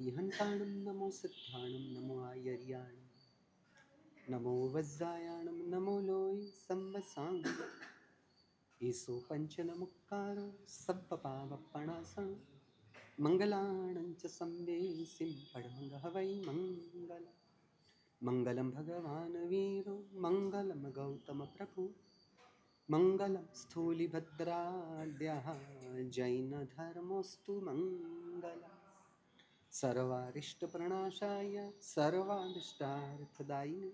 हन्ताणं नमो सिद्धाणं नमो आयर्याणं नमो वज्रायाणं नमो लोय संवसां ईसो पञ्चनमुक्कारो सप्पपावप्पणासं मङ्गलाणं च संवेसिं पडमङ्गः वै मङ्गलं भगवान् वीरो मङ्गलं गौतमप्रभु मङ्गलं स्थूलिभद्राद्यः जैनधर्मोऽस्तु मङ्गलम् सर्वारिष्टप्रणाशाय सर्वानिष्टार्थदायिने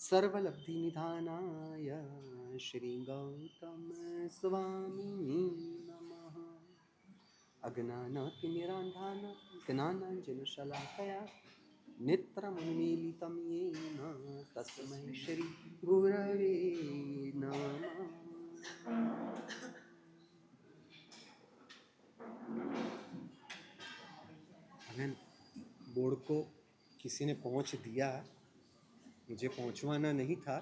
सर्वलब्धिनिधानाय श्रीगौतमस्वामिने नमः। अज्ञानतिमिरान्धानां ज्ञानाञ्जनशलाकया नेत्रमुन्मीलितं येन तस्मै श्रीगुरवे नमः। अगन बोर्ड को किसी ने पहुँच दिया, मुझे पहुँचवाना नहीं था।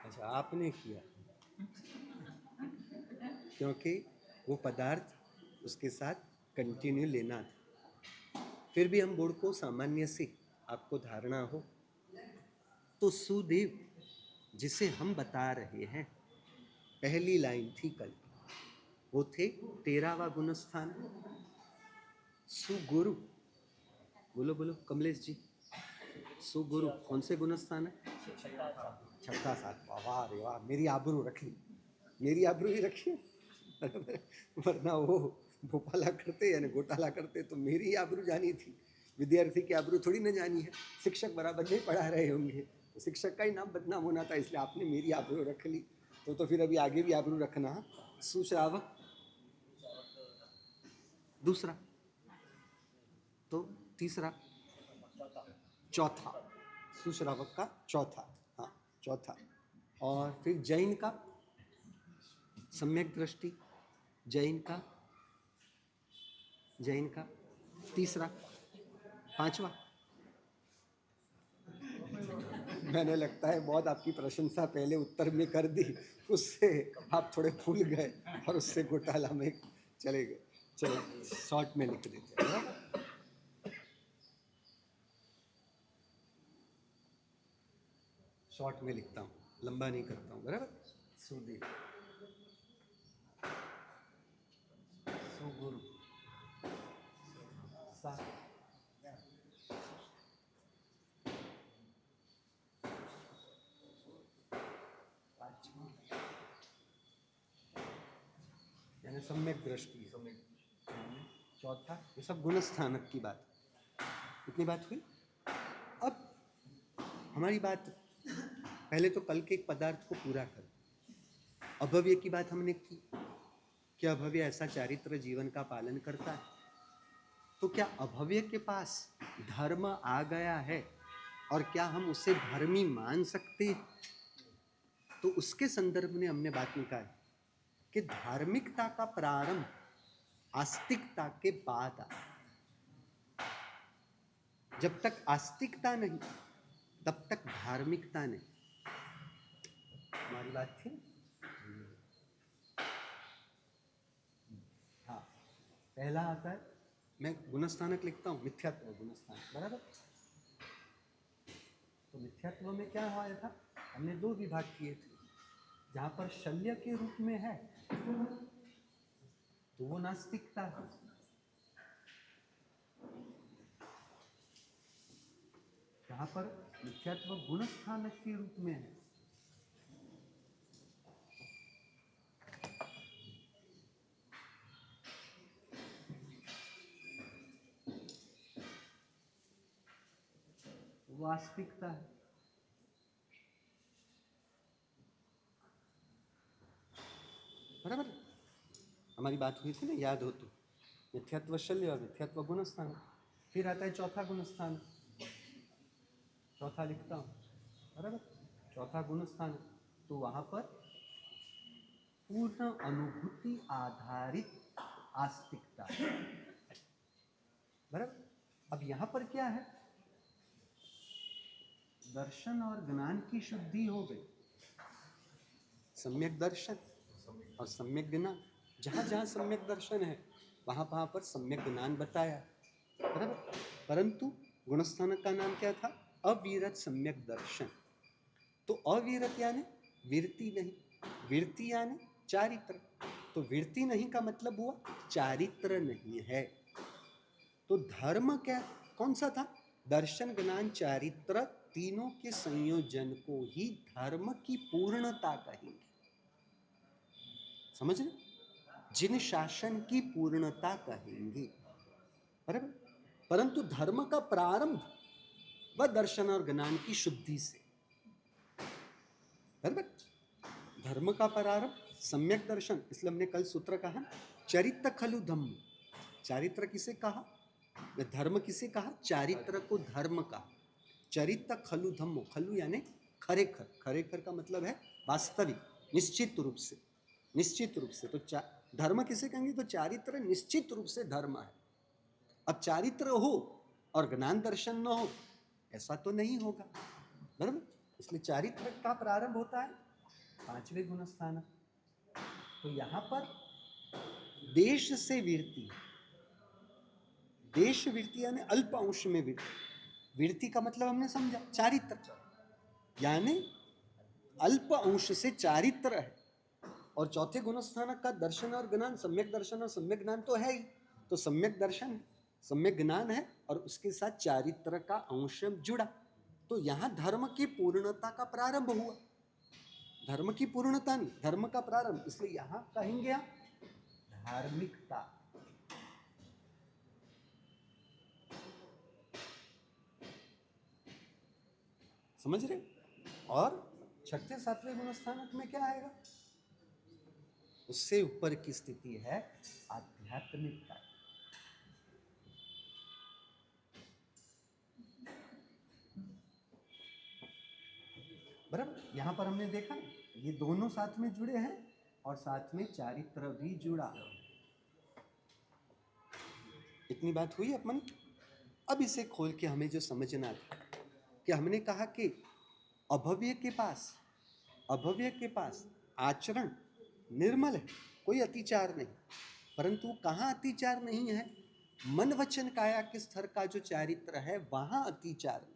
अच्छा, आपने किया, क्योंकि वो पदार्थ उसके साथ कंटिन्यू लेना था। फिर भी हम बोर्ड को सामान्य से आपको धारणा हो तो सुदेव जिसे हम बता रहे हैं, पहली लाइन थी कल, वो थे 13वां गुणस्थान सुगुरु। बोलो बोलो कमलेश जी, सुगुरु कौन से गुणस्थान है? छठा सात। वाह रे वाह, मेरी आबरू रखी, मेरी आबरू ही रखी, वरना वो भोपाला करते यानी घोटाला करते तो मेरी आबरू जानी थी, विद्यार्थी की आबरू थोड़ी न जानी है। शिक्षक बराबर नहीं पढ़ा रहे होंगे तो शिक्षक का ही नाम बदनाम होना था, इसलिए आपने मेरी आबरू रख ली, तो फिर अभी आगे भी आबरू रखना। सुश्रावक दूसरा, तो तीसरा, चौथा, सुश्रावक का चौथा, हाँ चौथा। और फिर जैन का सम्यक दृष्टि, जैन का तीसरा, पांचवा। मैंने लगता है बहुत आपकी प्रशंसा पहले उत्तर में कर दी, उससे आप थोड़े फूल गए और उससे घोटाला में चले गए। चलो शॉर्ट में लिख देते हैं, शॉर्ट में लिखता हूँ, लंबा नहीं करता हूँ, बराबर। सुदेव, सुगुरु, सा, यानी सम्यक दृष्टि, चौथा। ये सब गुणस्थानक की बात, इतनी बात हुई। अब हमारी बात पहले तो कल के एक पदार्थ को पूरा कर, अभव्य की बात हमने की। क्या अभव्य ऐसा चारित्र जीवन का पालन करता है? तो क्या अभव्य के पास धर्म आ गया है और क्या हम उसे धर्मी मान सकते? तो उसके संदर्भ में हमने बात निकाली कि धार्मिकता का प्रारंभ आस्तिकता के बाद आया। जब तक आस्तिकता नहीं तब तक धार्मिकता नहीं। हमारी बात थी। हाँ, पहला आता है, मैं गुणस्थानक लिखता हूँ, मिथ्यात्व गुणस्थानक, बराबर। तो मिथ्यात्व में क्या हुआ था? हमने दो विभाग किए थे। जहाँ पर शल्य के रूप में है तो वो नास्तिकता है, जहाँ पर मिथ्यात्व गुणस्थानक के रूप में है वो आस्तिकता है। बराबर, हमारी बात हुई थी ना, याद हो तो। मिथ्यात्व शल्य और मिथ्यात्व गुणस्थान। फिर आता है चौथा गुणस्थान, चौथा लिखता हूँ, बराबर। चौथा गुणस्थान, तो वहाँ पर पूर्ण अनुभूति आधारित आस्तिकता, बराबर। अब यहाँ पर क्या है? दर्शन और ज्ञान की शुद्धि हो गई, सम्यक दर्शन और सम्यक ज्ञान। जहाँ जहाँ सम्यक दर्शन है वहाँ वहाँ पर सम्यक ज्ञान बताया, बराबर। परंतु गुणस्थानक का नाम क्या था? अविरत सम्यक दर्शन। तो अविरत यानी विरति नहीं, विरति यानी चारित्र। तो विरति नहीं का मतलब हुआ चारित्र नहीं है। तो धर्म क्या, कौन सा था? दर्शन, ज्ञान, चारित्र, तीनों के संयोजन को ही धर्म की पूर्णता कहेंगे। समझ रहे? जिन शासन की पूर्णता कहेंगे, बराबर। परंतु धर्म का प्रारंभ वह दर्शन और ज्ञान की शुद्धि से, बराबर। धर्म का प्रारंभ सम्यक दर्शन, इसलिए हमने कल सूत्र कहा चरित्र खलु धम्म। चारित्र किसे कहा? धर्म किसे कहा? चारित्र को धर्म का। चरित्र खलु धम्मो, खलु यानी खरेखर, खरेखर का मतलब है वास्तविक, निश्चित रूप से, निश्चित रूप से। तो धर्म किसे कहेंगे? तो चारित्र निश्चित रूप से धर्म है। अब चारित्र हो और ज्ञान दर्शन न हो, ऐसा तो नहीं होगा, बराबर। इसलिए चारित्र का प्रारंभ होता है पांचवें गुणस्थान। तो यहां पर देश से वृत्ति, देश वृत्ति यानी अल्प अंश में वृत्ति। वृत्ति का मतलब हमने समझा चारित्र, यानी अल्प अंश से चारित्र है। और चौथे गुणस्थान का दर्शन और ज्ञान, सम्यक दर्शन और सम्यक ज्ञान तो है ही। तो सम्यक दर्शन है, सम्यक ज्ञान है और उसके साथ चारित्र का अंश जुड़ा। तो यहां धर्म की पूर्णता का प्रारंभ हुआ। धर्म की पूर्णता नहीं, धर्म का प्रारंभ। इसलिए यहां कहेंगे आप धार्मिकता। समझ रहे? और छठे सातवें गुणस्थानक में क्या आएगा? उससे ऊपर की स्थिति है आध्यात्मिकता। बराबर। यहां पर हमने देखा ये दोनों साथ में जुड़े हैं और साथ में चारित्र भी जुड़ा। इतनी बात हुई अपन। अब इसे खोल के हमें जो समझना था कि हमने कहा कि अभव्य के पास, अभव्य के पास आचरण निर्मल है, कोई अतिचार नहीं। परंतु कहाँ अतिचार नहीं है? मन वचन काया के स्तर का जो चारित्र है वहां अतिचार नहीं।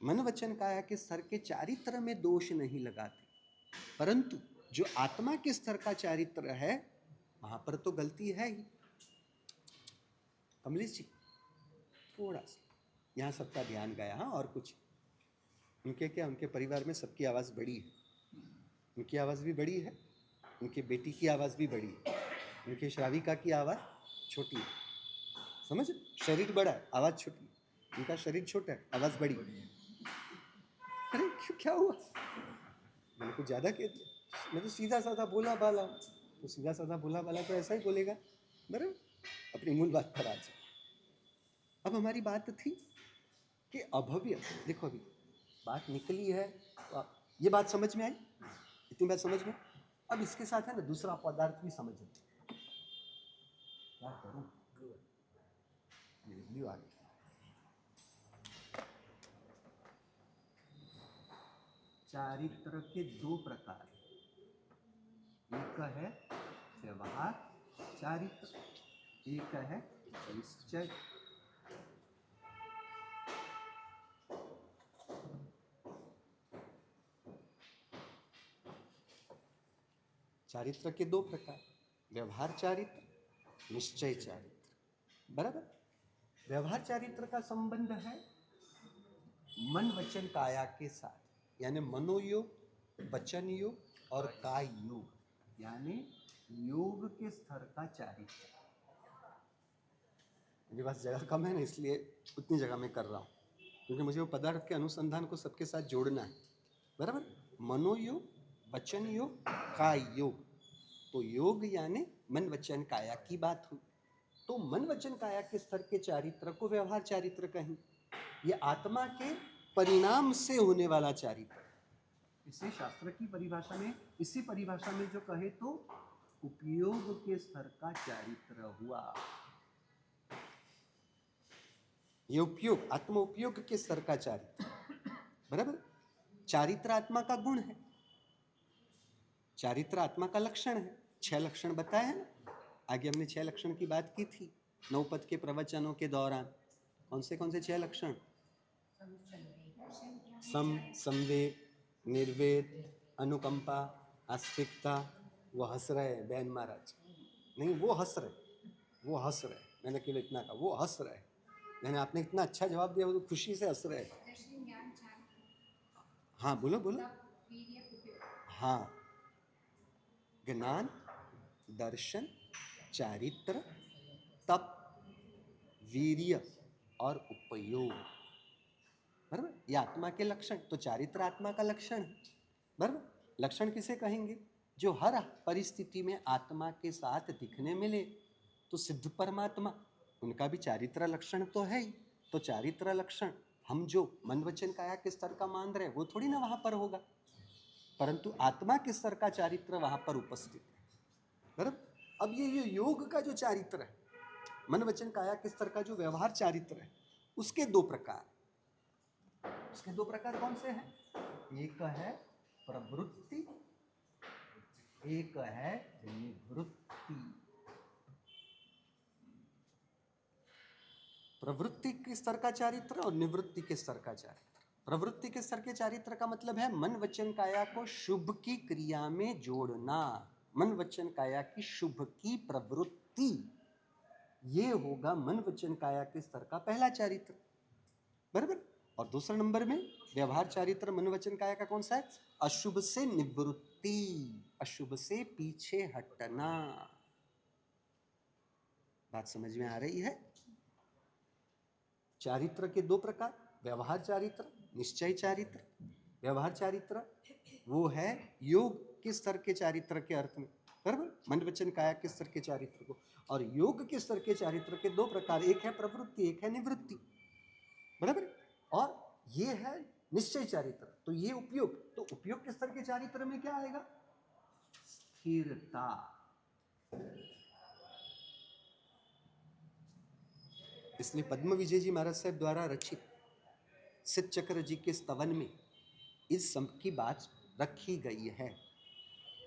मन वचन काया के स्तर के चारित्र में दोष नहीं लगाते, परंतु जो आत्मा के स्तर का चारित्र है वहां पर तो गलती है ही। कमलेश जी थोड़ा सा यहाँ सबका ध्यान गया। हाँ, और कुछ उनके क्या, उनके परिवार में सबकी आवाज़ बड़ी है, उनकी आवाज़ भी बड़ी है, उनकी बेटी की आवाज़ भी बड़ी है, उनके श्राविका की आवाज़ छोटी है। समझ? शरीर बड़ा है, आवाज़ छोटी है। उनका शरीर छोटा है, आवाज़ बड़ी है। अरे क्यों, क्या हुआ? मैंने कुछ ज़्यादा कह दिया? मैं तो सीधा साधा बोला बाला, तो सीधा साधा बोला बाला तो ऐसा ही बोलेगा, बराबर। अपनी मूल बात पर आ जाए। अब हमारी बात थी कि अभव्य, देखो अभी बात निकली है तो ये बात समझ में आई, इतनी बात समझ में। अब इसके साथ है ना दूसरा पदार्थ भी समझ में। क्या करूं? आ गई। चारित्र के दो प्रकार, एक है व्यवहार चारित्र, एक है निश्चय। चारित्र के दो प्रकार, व्यवहार चारित्र, निश्चय चारित्र, बराबर। व्यवहार चारित्र का संबंध है मन वचन काया के साथ, यानी मनोयोग, वचन योग और काय योग, यानी योग के स्तर का चारित्र। मेरे पास जगह कम है ना, इसलिए उतनी जगह में कर रहा हूँ, क्योंकि मुझे वो पदार्थ के अनुसंधान को सबके साथ जोड़ना है, बराबर। मनोयोग, वचन योग, काय योग। तो योग यानी मन वचन काया की बात हुई। तो मन वचन काया के स्तर के चारित्र को व्यवहार चारित्र कहें। ये आत्मा के परिणाम से होने वाला चारित्र, इसे शास्त्र की परिभाषा में, इसी परिभाषा में जो कहे तो उपयोग के स्तर का चारित्र हुआ। ये उपयोग, आत्म उपयोग के स्तर का चारित्र, बराबर। चारित्र आत्मा का गुण है, चारित्र आत्मा का लक्षण है। 6 लक्षण बताए हैं ना, आगे हमने 6 लक्षण की बात की थी। नवपद के प्रवचनों के दौरान कौन से 6 लक्षण? सम, संवेग, निर्वेद, अनुकंपा, आस्तिकता। वो हंस रहे हैं बहन महाराज, नहीं वो हंस रहे, मैंने केवल इतना कहा, वो हंस रहे। मैंने आपने इतना अच्छा जवाब दिया, वो तो खुशी से हंस रहे। हाँ बोलो बोलो। हाँ, ज्ञान, दर्शन, चारित्र, तप, वीर्य और उपयोग। बराबर, ये आत्मा के लक्षण। तो चारित्र आत्मा का लक्षण है। बराबर, लक्षण किसे कहेंगे? जो हर परिस्थिति में आत्मा के साथ दिखने मिले। तो सिद्ध परमात्मा, उनका भी चारित्र लक्षण तो है ही। तो चारित्र लक्षण हम जो मन वचन काया के स्तर का मान रहे हैं वो थोड़ी ना वहां पर होगा, परंतु आत्मा के स्तर का चारित्र वहां पर उपस्थित है। बराबर, अब ये योग का जो चारित्र है, मन वचन काया के स्तर का जो व्यवहार चारित्र है, उसके 2 प्रकार। उसके 2 प्रकार कौन से हैं? एक है प्रवृत्ति, एक है निवृत्ति। प्रवृत्ति के स्तर का चारित्र और निवृत्ति के स्तर का चारित्र। प्रवृत्ति के स्तर के चारित्र का मतलब है मन वचन काया को शुभ की क्रिया में जोड़ना। मन वचन काया की शुभ की प्रवृत्ति, ये होगा मन वचन काया के स्तर का पहला चारित्र। बराबर। और दूसरे नंबर में व्यवहार चारित्र मन वचन काया का कौन सा है? अशुभ से निवृत्ति, अशुभ से पीछे हटना। बात समझ में आ रही है? चारित्र के 2 प्रकार, व्यवहार चारित्र, निश्चय चारित्र। व्यवहार चारित्र वो है योग के स्तर के चारित्र के अर्थ में, बराबर, मन वचन काया के स्तर के चारित्र को। और योग के स्तर के चारित्र के 2 प्रकार, एक है प्रवृत्ति, एक है निवृत्ति। बराबर। और ये है निश्चय चारित्र। तो ये उपयोग, तो उपयोग के स्तर के चारित्र में क्या आएगा? स्थिरता। इसलिए पद्म विजय जी महाराज साहब द्वारा रचित सिद्ध चक्र जी के स्तवन में इस सब की बात रखी गई है।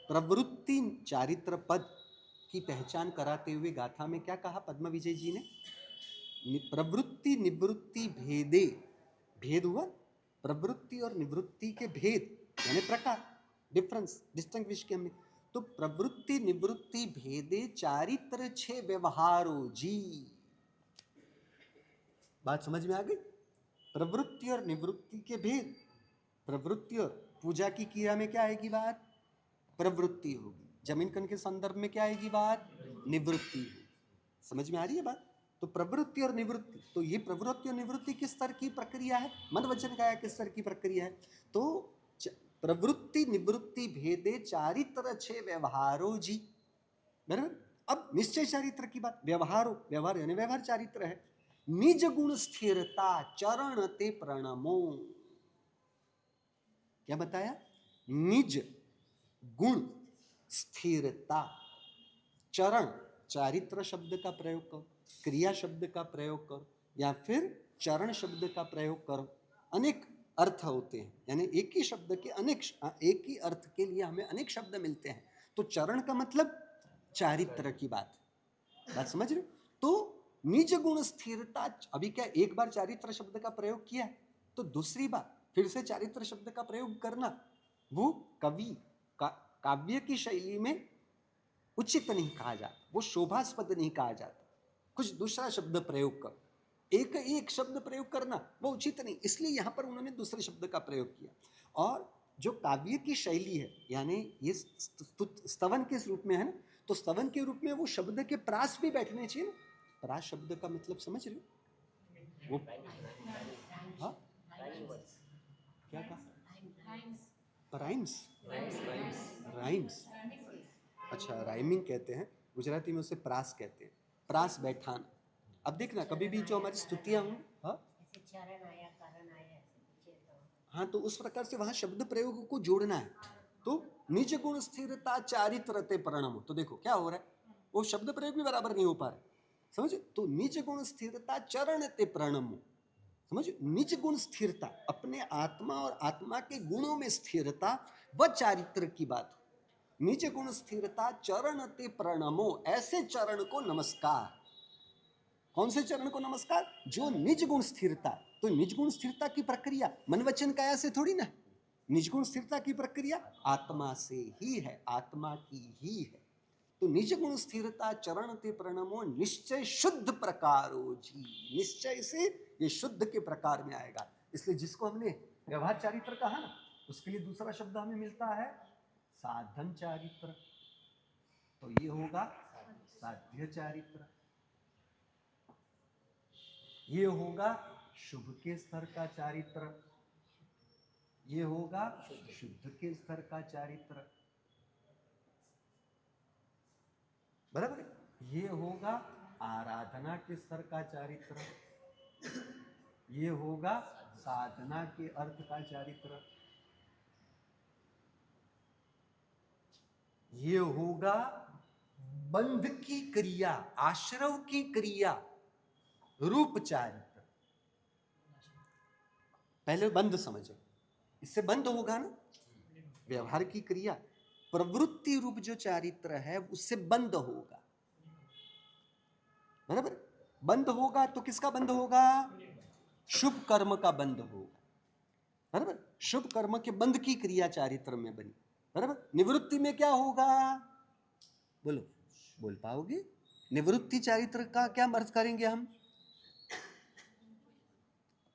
प्रवृत्ति चारित्र पद की पहचान कराते हुए गाथा में क्या कहा पद्म विजय जी ने? प्रवृत्ति निवृत्ति भेदे, भेद हुआ प्रवृत्ति और निवृत्ति के भेद यानी प्रकार, डिफरेंस, डिस्टिंग्विश के हमने। तो प्रवृत्ति निवृत्ति भेदे चारित्र 6 व्यवहारो जी। बात समझ में आ गई? प्रवृत्ति और निवृत्ति के भेद। प्रवृत्ति और पूजा की क्रिया में क्या आएगी बात? प्रवृत्ति होगी। जमीन कन के संदर्भ में क्या आएगी बात? निवृत्ति होगी। समझ में आ रही है बात? तो प्रवृत्ति और निवृत्ति, तो ये प्रवृत्ति और निवृत्ति किस स्तर की प्रक्रिया है? मन वचन काया किस स्तर की प्रक्रिया है? तो प्रवृत्ति निवृत्ति भेदे चारित्र 6 व्यवहारो जी। बराबर। अब निश्चय चारित्र की बात, व्यवहारो, व्यवहार यानी व्यवहार चारित्र है। निज गुण स्थिरता चरण ते प्रणमो। क्या बताया? निज गुण स्थिरता, चरण, चारित्र शब्द का प्रयोग करो, क्रिया शब्द का प्रयोग करो, या फिर चरण शब्द का प्रयोग करो। अनेक अर्थ होते हैं, यानी एक ही शब्द के अनेक, एक ही अर्थ के लिए हमें अनेक शब्द मिलते हैं। तो चरण का मतलब चारित्र की बात समझ रहे हो? तो निज गुण स्थिरता, अभी क्या एक बार चारित्र शब्द का प्रयोग किया तो दूसरी बार फिर से चारित्र शब्द का प्रयोग करना वो कवि काव्य की शैली में उचित नहीं कहा जाता, वो शोभास्पद नहीं कहा जाता। कुछ दूसरा शब्द प्रयोग करो, एक शब्द प्रयोग करना वो उचित नहीं, इसलिए यहां पर उन्होंने दूसरे शब्द का प्रयोग किया। और जो काव्य की शैली है, यानी ये स्तवन के रूप में है ना, तो स्तवन के रूप में वो शब्द के प्रास भी बैठने चाहिए ना। प्रास शब्द का मतलब समझ रहे हो? वो हाँ क्या कहा? राइम्स, राइम्स, अच्छा राइमिंग कहते हैं, गुजराती में उसे प्रास कहते हैं, प्रास बैठाना। अब देखना कभी भी जो हमारी स्तुतियां हों, हाँ, तो उस प्रकार से वहां शब्द प्रयोग को जोड़ना है। तो निज गुण स्थिरता चारित्र ते प्रणमो, तो देखो क्या हो रहा है, वो शब्द प्रयोग भी बराबर नहीं हो पा रहा, समझ? तो निज गुण स्थिरता चरण ते प्रणमो, समझ? निज गुण स्थिरता, अपने आत्मा और आत्मा के गुणों में स्थिरता, व चारित्र की बात। निज गुण स्थिरता चरण ते प्रणमो, ऐसे चरण को नमस्कार। कौन से चरण को नमस्कार? जो निज गुण स्थिरता। तो निज गुण स्थिरता की प्रक्रिया मन वचन काया से थोड़ी ना। निज गुण स्थिरता की प्रक्रिया आत्मा से ही है, आत्मा की ही है। तो निज गुण स्थिरता चरण ते प्रणमो निश्चय शुद्ध प्रकारो जी। निश्चय से ये शुद्ध के प्रकार में आएगा। इसलिए जिसको हमने व्यवहार चारित्र कहा ना, उसके लिए दूसरा शब्द हमें मिलता है साधन चारित्र। तो ये होगा साध्य चारित्र, ये होगा शुभ के स्तर का चारित्र, ये होगा शुद्ध के स्तर का चारित्र, बराबर है? ये होगा आराधना के स्तर का चारित्र, ये होगा साधना के अर्थ का चारित्र, ये होगा बंध की क्रिया, आश्रव की क्रिया, रूप चारित्र। पहले बंध समझो, इससे बंध होगा ना, व्यवहार की क्रिया, प्रवृत्ति रूप जो चारित्र है उससे बंध होगा, बराबर? बंध होगा तो किसका बंध होगा? शुभ कर्म का बंध होगा, बराबर? शुभ कर्म के बंध की क्रिया चारित्र में बनी, बराबर? निवृत्ति में क्या होगा? बोलो, बोल पाओगे? निवृत्ति चारित्र का क्या अर्थ करेंगे हम?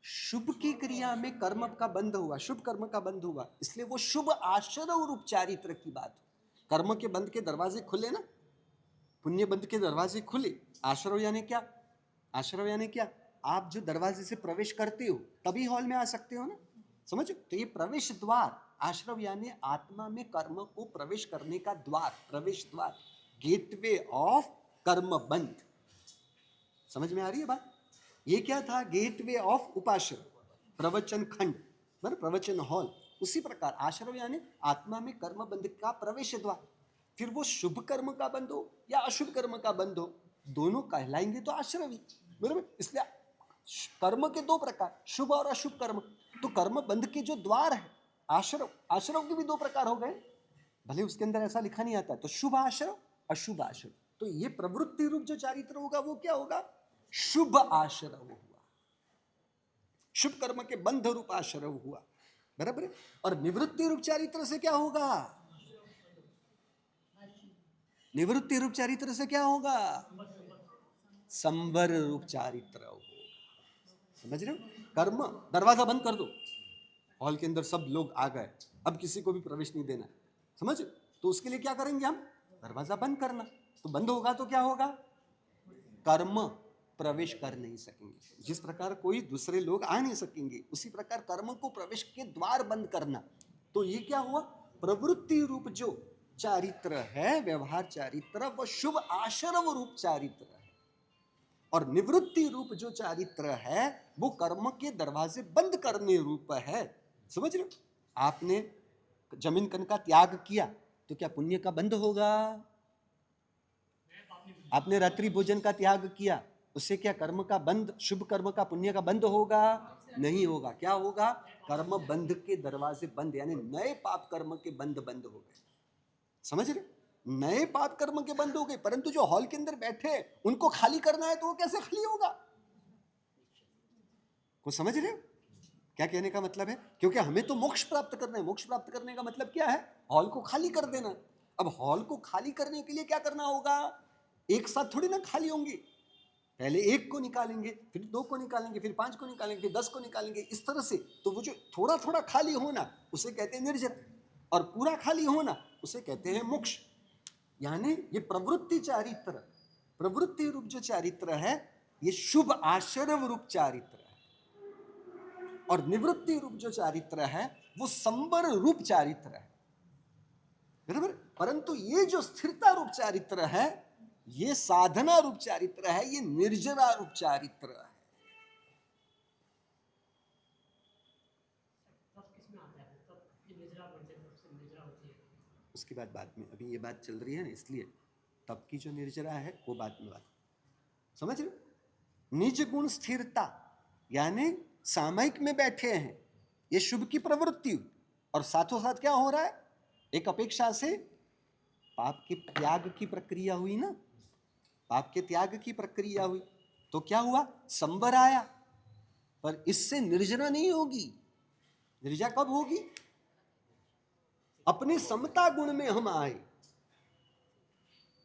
शुभ की क्रिया में कर्म का बंध हुआ, शुभ कर्म का बंध हुआ, इसलिए वो शुभ आश्रव रूप चारित्र की बात। कर्म के बंध के दरवाजे खुले ना, पुण्य बंध के दरवाजे खुले। आश्रव यानी क्या? आश्रव यानी क्या? आप जो दरवाजे से प्रवेश करते हो तभी हॉल में आ सकते हो ना, समझो? तो ये प्रवेश द्वार, आश्रव यानी आत्मा में कर्म को प्रवेश करने का द्वार, प्रवेश द्वार, गेटवे ऑफ कर्म बंध। समझ में आ रही है बात? ये क्या था? गेटवे ऑफ उपाश्रव, प्रवचन खंड, प्रवचन हॉल। उसी प्रकार आश्रव यानी आत्मा में कर्म बंध का प्रवेश द्वार। फिर वो शुभ कर्म का बंध हो या अशुभ कर्म का बंध हो, दोनों कहलाएंगे तो आश्रवी, बराबर? इसलिए कर्म के दो प्रकार, शुभ और अशुभ कर्म। तो कर्म बंध के जो द्वार है आश्रव, आश्रव के भी दो प्रकार हो गए, भले उसके अंदर ऐसा लिखा नहीं आता है। तो शुभ आश्रव, अशुभ आश्रव। तो ये प्रवृत्ति रूप जो चारित्र होगा वो क्या होगा? शुभ आश्रव हुआ, शुभ कर्म के बंध रूप आश्रव हुआ, बराबर है? और निवृत्ति रूप चारित्र से क्या होगा? निवृत्ति रूप चारित्र से क्या होगा? संवर रूप चारित्र होगा। समझ रहे हो? कर्म, दरवाजा बंद कर दो, हॉल के अंदर सब लोग आ गए, अब किसी को भी प्रवेश नहीं देना, समझ? तो उसके लिए क्या करेंगे हम? दरवाजा बंद करना। तो बंद होगा तो क्या होगा? कर्म प्रवेश कर नहीं सकेंगे। जिस प्रकार कोई दूसरे लोग आ नहीं सकेंगे, उसी प्रकार कर्म को प्रवेश के द्वार बंद करना। तो ये क्या हुआ? प्रवृत्ति रूप जो चारित्र है, व्यवहार चारित्र, वह शुभ आश्रव रूप चारित्र है। और निवृत्ति रूप जो चारित्र है वो कर्म के दरवाजे बंद करने रूप है। समझ रहे हो? आपने जमीन कन का त्याग किया तो क्या पुण्य का बंध होगा? आपने रात्रि भोजन का त्याग किया, उससे क्या कर्म का बंध, शुभ कर्म का, पुण्य का बंध होगा? नहीं होगा। क्या होगा? कर्म बंध के दरवाजे बंद, यानी नए पाप कर्म के बंध बंद हो गए। समझ रहे? नए पाप कर्म के बंद हो गए, परंतु जो हॉल के अंदर बैठे उनको खाली करना है तो वो कैसे खाली होगा? को समझ रहे हो क्या कहने का मतलब है? क्योंकि हमें तो मोक्ष प्राप्त करना है। मोक्ष प्राप्त करने का मतलब क्या है? हॉल को खाली कर देना। अब हॉल को खाली करने के लिए क्या करना होगा? एक साथ थोड़ी ना खाली होंगे, पहले एक को निकालेंगे, फिर दो को निकालेंगे, फिर 5 को निकालेंगे, फिर 10 को निकालेंगे, इस तरह से। तो वो जो थोड़ा थोड़ा खाली होना उसे कहते हैं निर्जन, और पूरा खाली होना उसे कहते हैं मोक्ष। यानी ये प्रवृत्ति चारित्र, प्रवृत्ति रूप जो चारित्र है ये शुभ आश्रव रूप चारित्र है, और निवृत्ति रूप जो चारित्र है वो संवर रूप चारित्र है, बराबर? परंतु ये जो स्थिरता रूप चारित्र है, ये साधना रूप चारित्र है, ये निर्जरा रूप चारित्र है। उसकी बाद में, अभी ये बात चल रही है ना, इसलिए तब की जो निर्जरा है वो बाद में बात। समझ रहे? निज गुण स्थिरता यानी सामयिक में बैठे हैं, ये शुभ की प्रवृत्ति, और साथों साथ क्या हो रहा है? एक अपेक्षा से पाप के त्याग की प्रक्रिया हुई ना, पाप के त्याग की प्रक्रिया हुई। तो क्या हुआ, संबर आया। पर इससे निर्जना नहीं होगी। निर्जा कब होगी, अपने समता गुण में हम आए।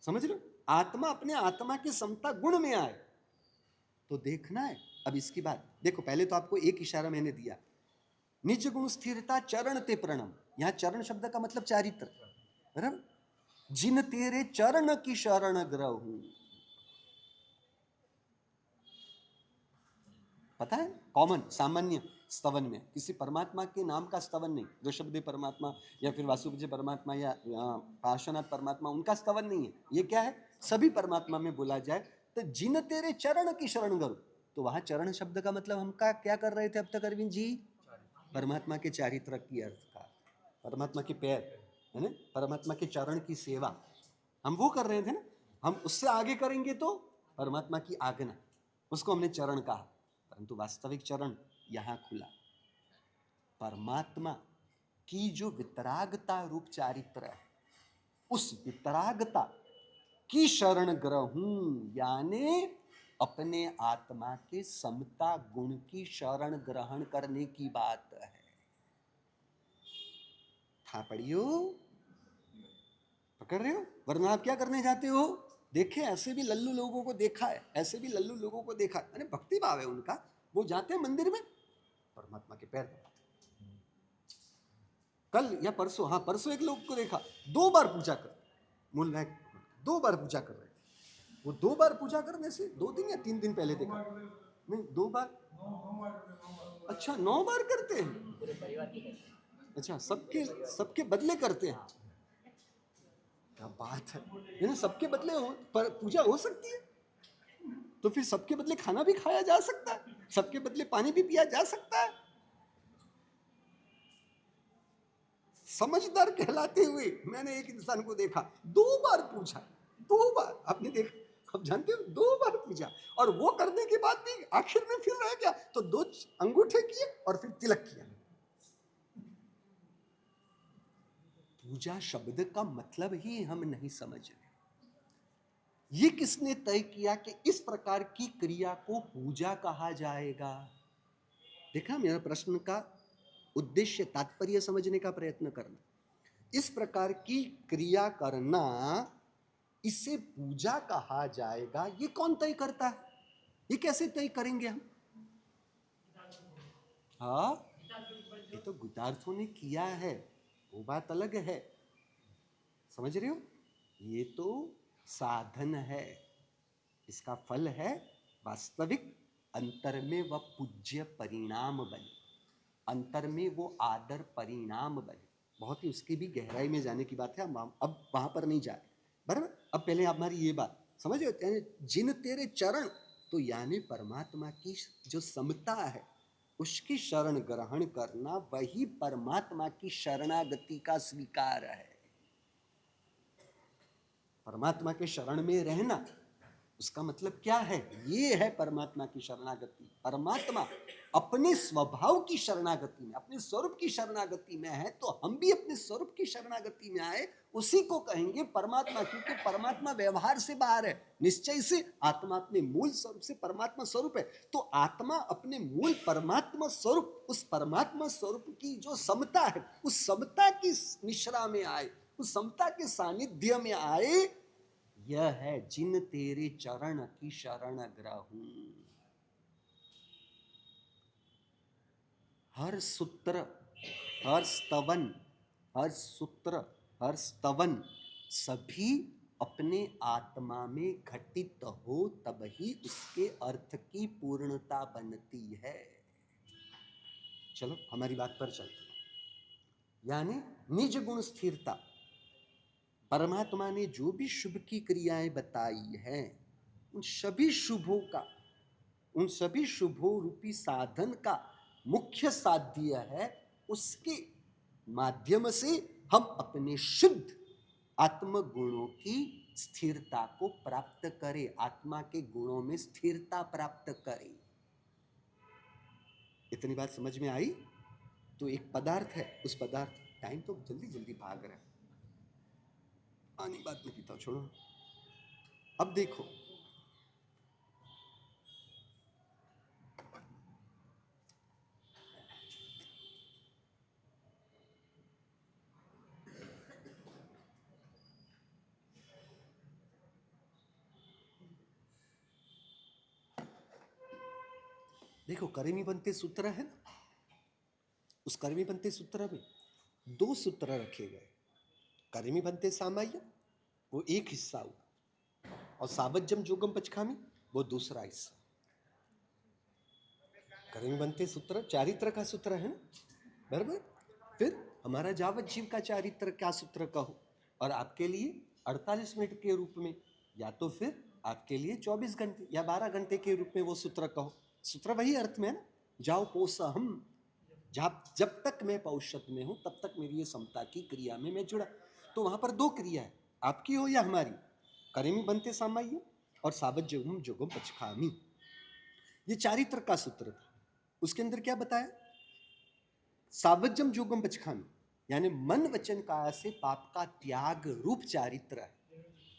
समझ लो, आत्मा अपने आत्मा के समता गुण में आए तो देखना है। अब इसकी बात देखो, पहले तो आपको एक इशारा मैंने दिया, निज गुण स्थिरता चरण ते प्रणम। यहां चरण शब्द का मतलब चारित्र, बराबर। जिन तेरे चरण की शरण ग्रहूं, पता है, कॉमन सामान्य स्तवन में किसी परमात्मा के नाम का स्तवन नहीं। ऋषभदेव परमात्मा या फिर वासुदेव परमात्मा या पार्श्वनाथ परमात्मा, उनका स्तवन नहीं है। ये क्या है, सभी परमात्मा में बोला जाए तो जिन तेरे चरण की शरण ग्रहूं, तो वहां चरण शब्द का मतलब हम क्या कर रहे थे अब तक अरविंद जी, परमात्मा के चारित्र की अर्थ का, परमात्मा के पैर है ना, परमात्मा के चरण की सेवा हम वो कर रहे थे ना। हम उससे आगे करेंगे तो परमात्मा की आज्ञा, उसको हमने चरण कहा। परंतु वास्तविक चरण यहां खुला, परमात्मा की जो वितरागता रूप चारित्र है, उस वितरागता की शरण ग्रहूं, यानी अपने आत्मा के समता गुण की शरण ग्रहण करने की बात है। था पढ़ियो, पकड़ रहे हो, वरना आप क्या करने जाते हो। देखे ऐसे भी लल्लू लोगों को देखा है, ऐसे भी लल्लू लोगों को देखा है, अरे भक्ति भाव है उनका, वो जाते हैं मंदिर में परमात्मा के पैर दबाते। कल या परसों, हाँ परसों एक लोग को देखा 2 बार पूजा कर, मूल नायक 2 बार पूजा कर रहे। वो 2 बार पूजा करने से 2 दिन या 3 दिन पहले देखा, नहीं 2 बार, अच्छा 9 बार करते हैं, अच्छा सबके सबके बदले करते हैं, क्या बात है। यानी सबके बदले हो पर पूजा हो सकती है, तो फिर सबके बदले खाना भी खाया जा सकता है, सबके बदले पानी भी पिया जा सकता है। समझदार कहलाते हुए मैंने एक इंसान को देखा 2 बार पूछा, 2 बार, आपने देखा, आप जानते हो 2 बार पूछा, और वो करने के बाद भी आखिर में फिर रह गया तो 2 अंगूठे किए और फिर तिलक किया। पूजा शब्द का मतलब ही हम नहीं समझ रहे। ये किसने तय किया कि इस प्रकार की क्रिया को पूजा कहा जाएगा। देखा मेरा प्रश्न का उद्देश्य, तात्पर्य समझने का प्रयत्न करना। इस प्रकार की क्रिया करना, इसे पूजा कहा जाएगा, ये कौन तय करता है, ये कैसे तय करेंगे हम। हाँ, ये तो गुदार्थों ने किया है, वो बात अलग है, समझ रहे हो। ये तो साधन है, इसका फल है वास्तविक अंतर में वह पूज्य परिणाम बने, अंतर में वो आदर परिणाम बने। बहुत ही उसकी भी गहराई में जाने की बात है, हम अब वहां पर नहीं जाए, बराबर। अब पहले आप हमारी ये बात समझो, जिन तेरे चरण, तो यानी परमात्मा की जो समता है उसकी शरण ग्रहण करना, वही परमात्मा की शरणागति का स्वीकार है। परमात्मा के शरण में रहना, उसका मतलब क्या है, ये है परमात्मा की शरणागति। परमात्मा अपने स्वभाव की शरणागति में, अपने स्वरूप की शरणागति में है, तो हम भी अपने स्वरूप की शरणागति में आए, उसी को कहेंगे परमात्मा। क्योंकि परमात्मा व्यवहार से बाहर है, निश्चय से आत्मा अपने मूल स्वरूप से परमात्मा स्वरूप है। तो आत्मा अपने मूल परमात्मा स्वरूप, उस परमात्मा स्वरूप की जो समता है, उस समता की मिश्रा में आए, उस समता के सानिध्य में आए, यह है जिन तेरे चरण की शरण ग्रहूं। हर सूत्र, हर स्तवन, हर सूत्र, हर स्तवन सभी अपने आत्मा में घटित हो, तब ही उसके अर्थ की पूर्णता बनती है। चलो हमारी बात पर चलते, यानी निज गुण स्थिरता। परमात्मा ने जो भी शुभ की क्रियाएं बताई हैं, उन सभी शुभों का, उन सभी शुभों रूपी साधन का मुख्य साध्य है, उसके माध्यम से हम अपने शुद्ध आत्म गुणों की स्थिरता को प्राप्त करें, आत्मा के गुणों में स्थिरता प्राप्त करें। इतनी बात समझ में आई। तो एक पदार्थ है, उस पदार्थ, टाइम तो जल्दी जल्दी भाग रहा है, पानी बात में पीता, छोड़ो। अब देखो, देखो करेमी बनते सूत्र है ना, उस करेमी बनते सूत्र में 2 सूत्र रखे गए। करेमी बनते सामायिक वो एक हिस्सा हुआ और साबज्जम जोगम पचखामी वो दूसरा हिस्सा। करेमी बनते सूत्र चारित्र का सूत्र है ना, बराबर। फिर हमारा जावत जीव का चारित्र क्या सूत्र कहो, और आपके लिए 48 मिनट के रूप में, या तो फिर आपके लिए 24 घंटे या 12 घंटे के रूप में वो सूत्र कहो। सूत्र वही अर्थ में है ना, जाओ पोसा हम, जब तक मैं पौषत में हूं तब तक मेरी ये समता की क्रिया में मैं जुड़ा। तो वहां पर 2 क्रिया है, आपकी हो या हमारी, करेमी बनते सामायिक और साबत जोगम जोगम पचखामी। ये चारित्र का सूत्र था। उसके अंदर क्या बताया, सावज्जम जोगम पचखामी यानी मन वचन काया से पाप का त्याग रूप चारित्र है।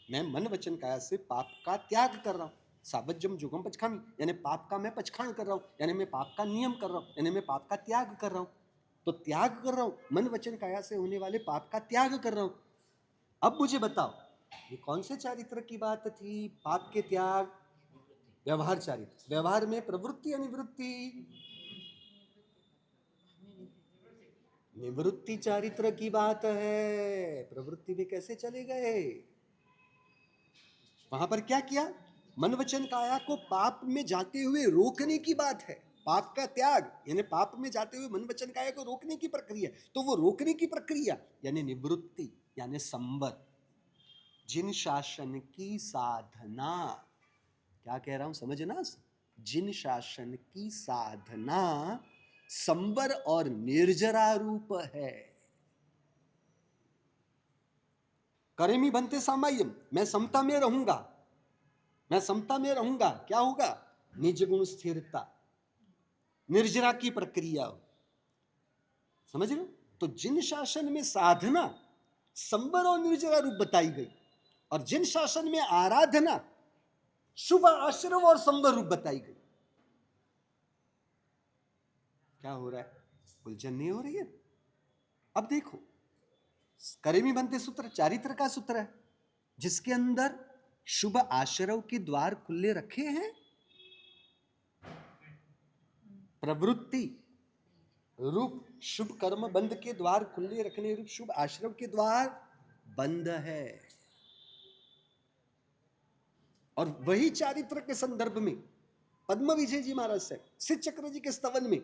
मैं मन वचन काया से पाप का त्याग कर रहा हूं। सावज्जम जोगम पचखामी यानी पाप का मैं पचखान कर रहा हूं, यानी मैं पाप का नियम कर रहा हूं, यानी मैं पाप का त्याग कर रहा हूं। तो त्याग कर रहा हूं, मन वचन काया से होने वाले पाप का त्याग कर रहा हूं। अब मुझे बताओ ये कौन से चारित्र की बात थी, पाप के त्याग, व्यवहार चारित्र। व्यवहार में प्रवृत्ति या निवृत्ति, निवृत्ति चारित्र की बात है। प्रवृत्ति में कैसे चले गए, वहां पर क्या किया, मन वचन काया को पाप में जाते हुए रोकने की बात है। पाप का त्याग यानी पाप में जाते हुए मन वचन काया को रोकने की प्रक्रिया, तो वो रोकने की प्रक्रिया यानी निवृत्ति यानी संवर, जिन शासन की साधना, क्या कह रहा हूं समझना, जिन शासन की साधना संवर और निर्जरा रूप है। करेमी बनते सामायिक, मैं समता में रहूंगा, मैं समता में रहूंगा, क्या होगा, निज गुण स्थिरता, निर्जरा की प्रक्रिया, समझ लो। तो जिन शासन में साधना संवर और निर्जरा रूप बताई गई, और जिन शासन में आराधना शुभ आश्रव और संवर रूप बताई गई, क्या हो रहा है, उलझन नहीं हो रही है। अब देखो करेमी बनते सूत्र चारित्र का सूत्र है, जिसके अंदर शुभ आश्रव के द्वार खुले रखे हैं, प्रवृत्ति रूप शुभ कर्म बंद के द्वार खुले रखने रूप शुभ आश्रव के द्वार बंद है। और वही चारित्र के संदर्भ में पद्म विजय जी महाराज से सिद्ध चक्र जी के स्तवन में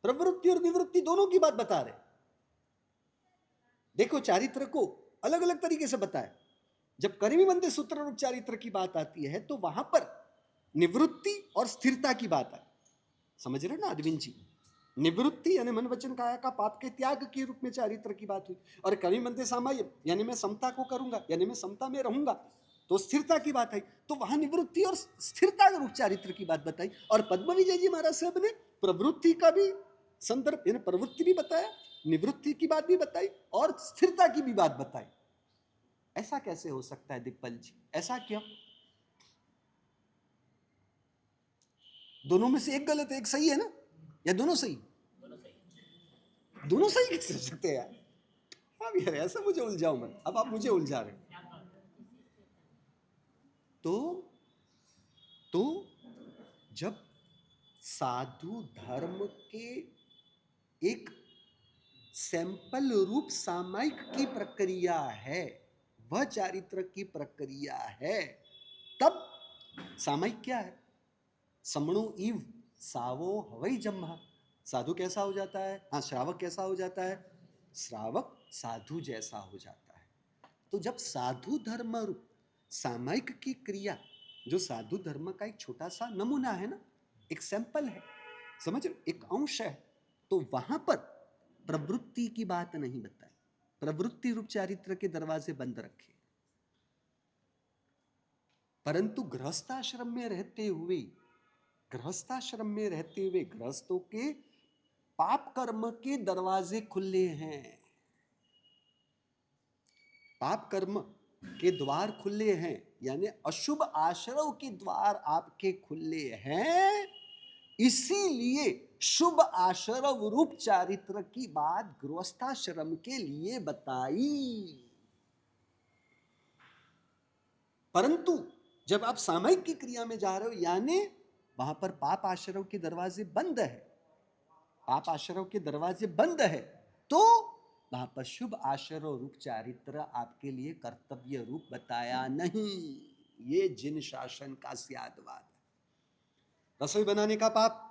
प्रवृत्ति और निवृत्ति दोनों की बात बता रहे। देखो चारित्र को अलग अलग तरीके से बताया। जब करेमी बनते सूत्र रूप चारित्र की बात आती है तो वहां पर निवृत्ति और स्थिरता की बात है, समझ रहे ना अरविंद जी। निवृत्ति यानी मन वचन काया का पाप के त्याग के रूप में चारित्र की बात हुई, और करेमी बनते सामायिक यानी मैं समता को करूंगा, यानी मैं समता में रहूंगा, तो स्थिरता की बात आई। तो वहां निवृत्ति और स्थिरता रूप चारित्र की बात बताई। और पद्म विजय जी महाराज साहब ने प्रवृत्ति का भी संदर्भ यानी प्रवृत्ति भी बताया, निवृत्ति की बात भी बताई और स्थिरता की भी बात बताई। ऐसा कैसे हो सकता है दिग्पाल जी, ऐसा क्यों? दोनों में से एक गलत है एक सही है ना, या दोनों सही? दोनों सही कैसे हो सकते हैं यार? अब यार ऐसा मुझे उलझाओ मत, अब आप मुझे उलझा रहे हो। तो जब साधु धर्म के एक सैंपल रूप सामायिक की प्रक्रिया है, वह चारित्र की प्रक्रिया है, तब सामायिक क्या है, समणु इव सावो हवई जम्हा, साधु कैसा हो जाता है, हाँ श्रावक कैसा हो जाता है, श्रावक साधु जैसा हो जाता है। तो जब साधु धर्म रूप सामायिक की क्रिया, जो साधु धर्म का एक छोटा सा नमूना है ना, एक सैंपल है, समझ लो एक अंश है, तो वहां पर प्रवृत्ति की बात नहीं बताई, प्रवृत्ति रूप चारित्र के दरवाजे बंद रखे। परंतु गृहस्थाश्रम में रहते हुए, गृहस्थाश्रम में रहते हुए गृहस्थों के पाप कर्म के दरवाजे खुले हैं, पाप कर्म के द्वार खुले हैं, यानी अशुभ आश्रव के द्वार आपके खुले हैं। इसीलिए शुभ आश्रव रूप चारित्र की बात गृहस्थाश्रम के लिए बताई। परंतु जब आप सामायिक की क्रिया में जा रहे हो, यानी वहां पर पाप आश्रव के दरवाजे बंद है, पाप आश्रव के दरवाजे बंद है, तो वहां पर शुभ आश्रव रूप चारित्र आपके लिए कर्तव्य रूप बताया नहीं। ये जिन शासन का स्यादवाद है। रसोई बनाने का पाप,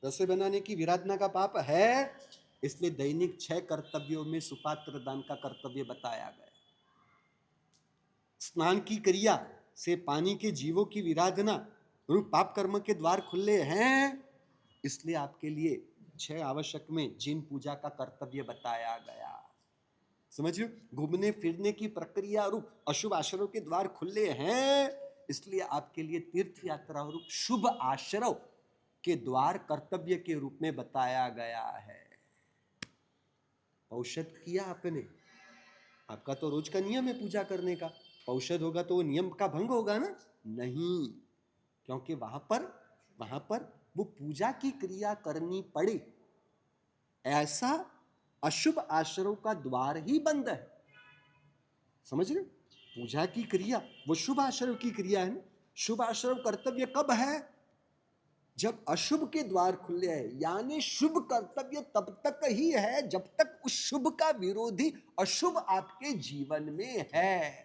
रसोई बनाने की विराधना का पाप है, इसलिए दैनिक 6 कर्तव्यों में सुपात्र दान का कर्तव्य बताया गया। स्नान की क्रिया से पानी के जीवों की विराधना रूप पाप कर्म के द्वार खुले हैं, इसलिए आपके लिए 6 आवश्यक में जिन पूजा का कर्तव्य बताया गया। समझ लो, घूमने फिरने की प्रक्रिया रूप अशुभ आश्रव के द्वार खुले हैं, इसलिए आपके लिए तीर्थ यात्रा रूप शुभ आश्रव के द्वार कर्तव्य के रूप में बताया गया है। औषध किया आपने, आपका तो रोज का नियम है पूजा करने का, औषध होगा तो वो नियम का भंग होगा ना? नहीं, क्योंकि वहां पर वो पूजा की क्रिया करनी पड़े, ऐसा अशुभ आश्रव का द्वार ही बंद है। समझ रहे? पूजा की क्रिया वो शुभ आश्रव की क्रिया है ना। शुभ आश्रव कर्तव्य कब है? जब अशुभ के द्वार खुले हैं, यानी शुभ कर्तव्य तब तक ही है जब तक उस शुभ का विरोधी अशुभ आपके जीवन में है।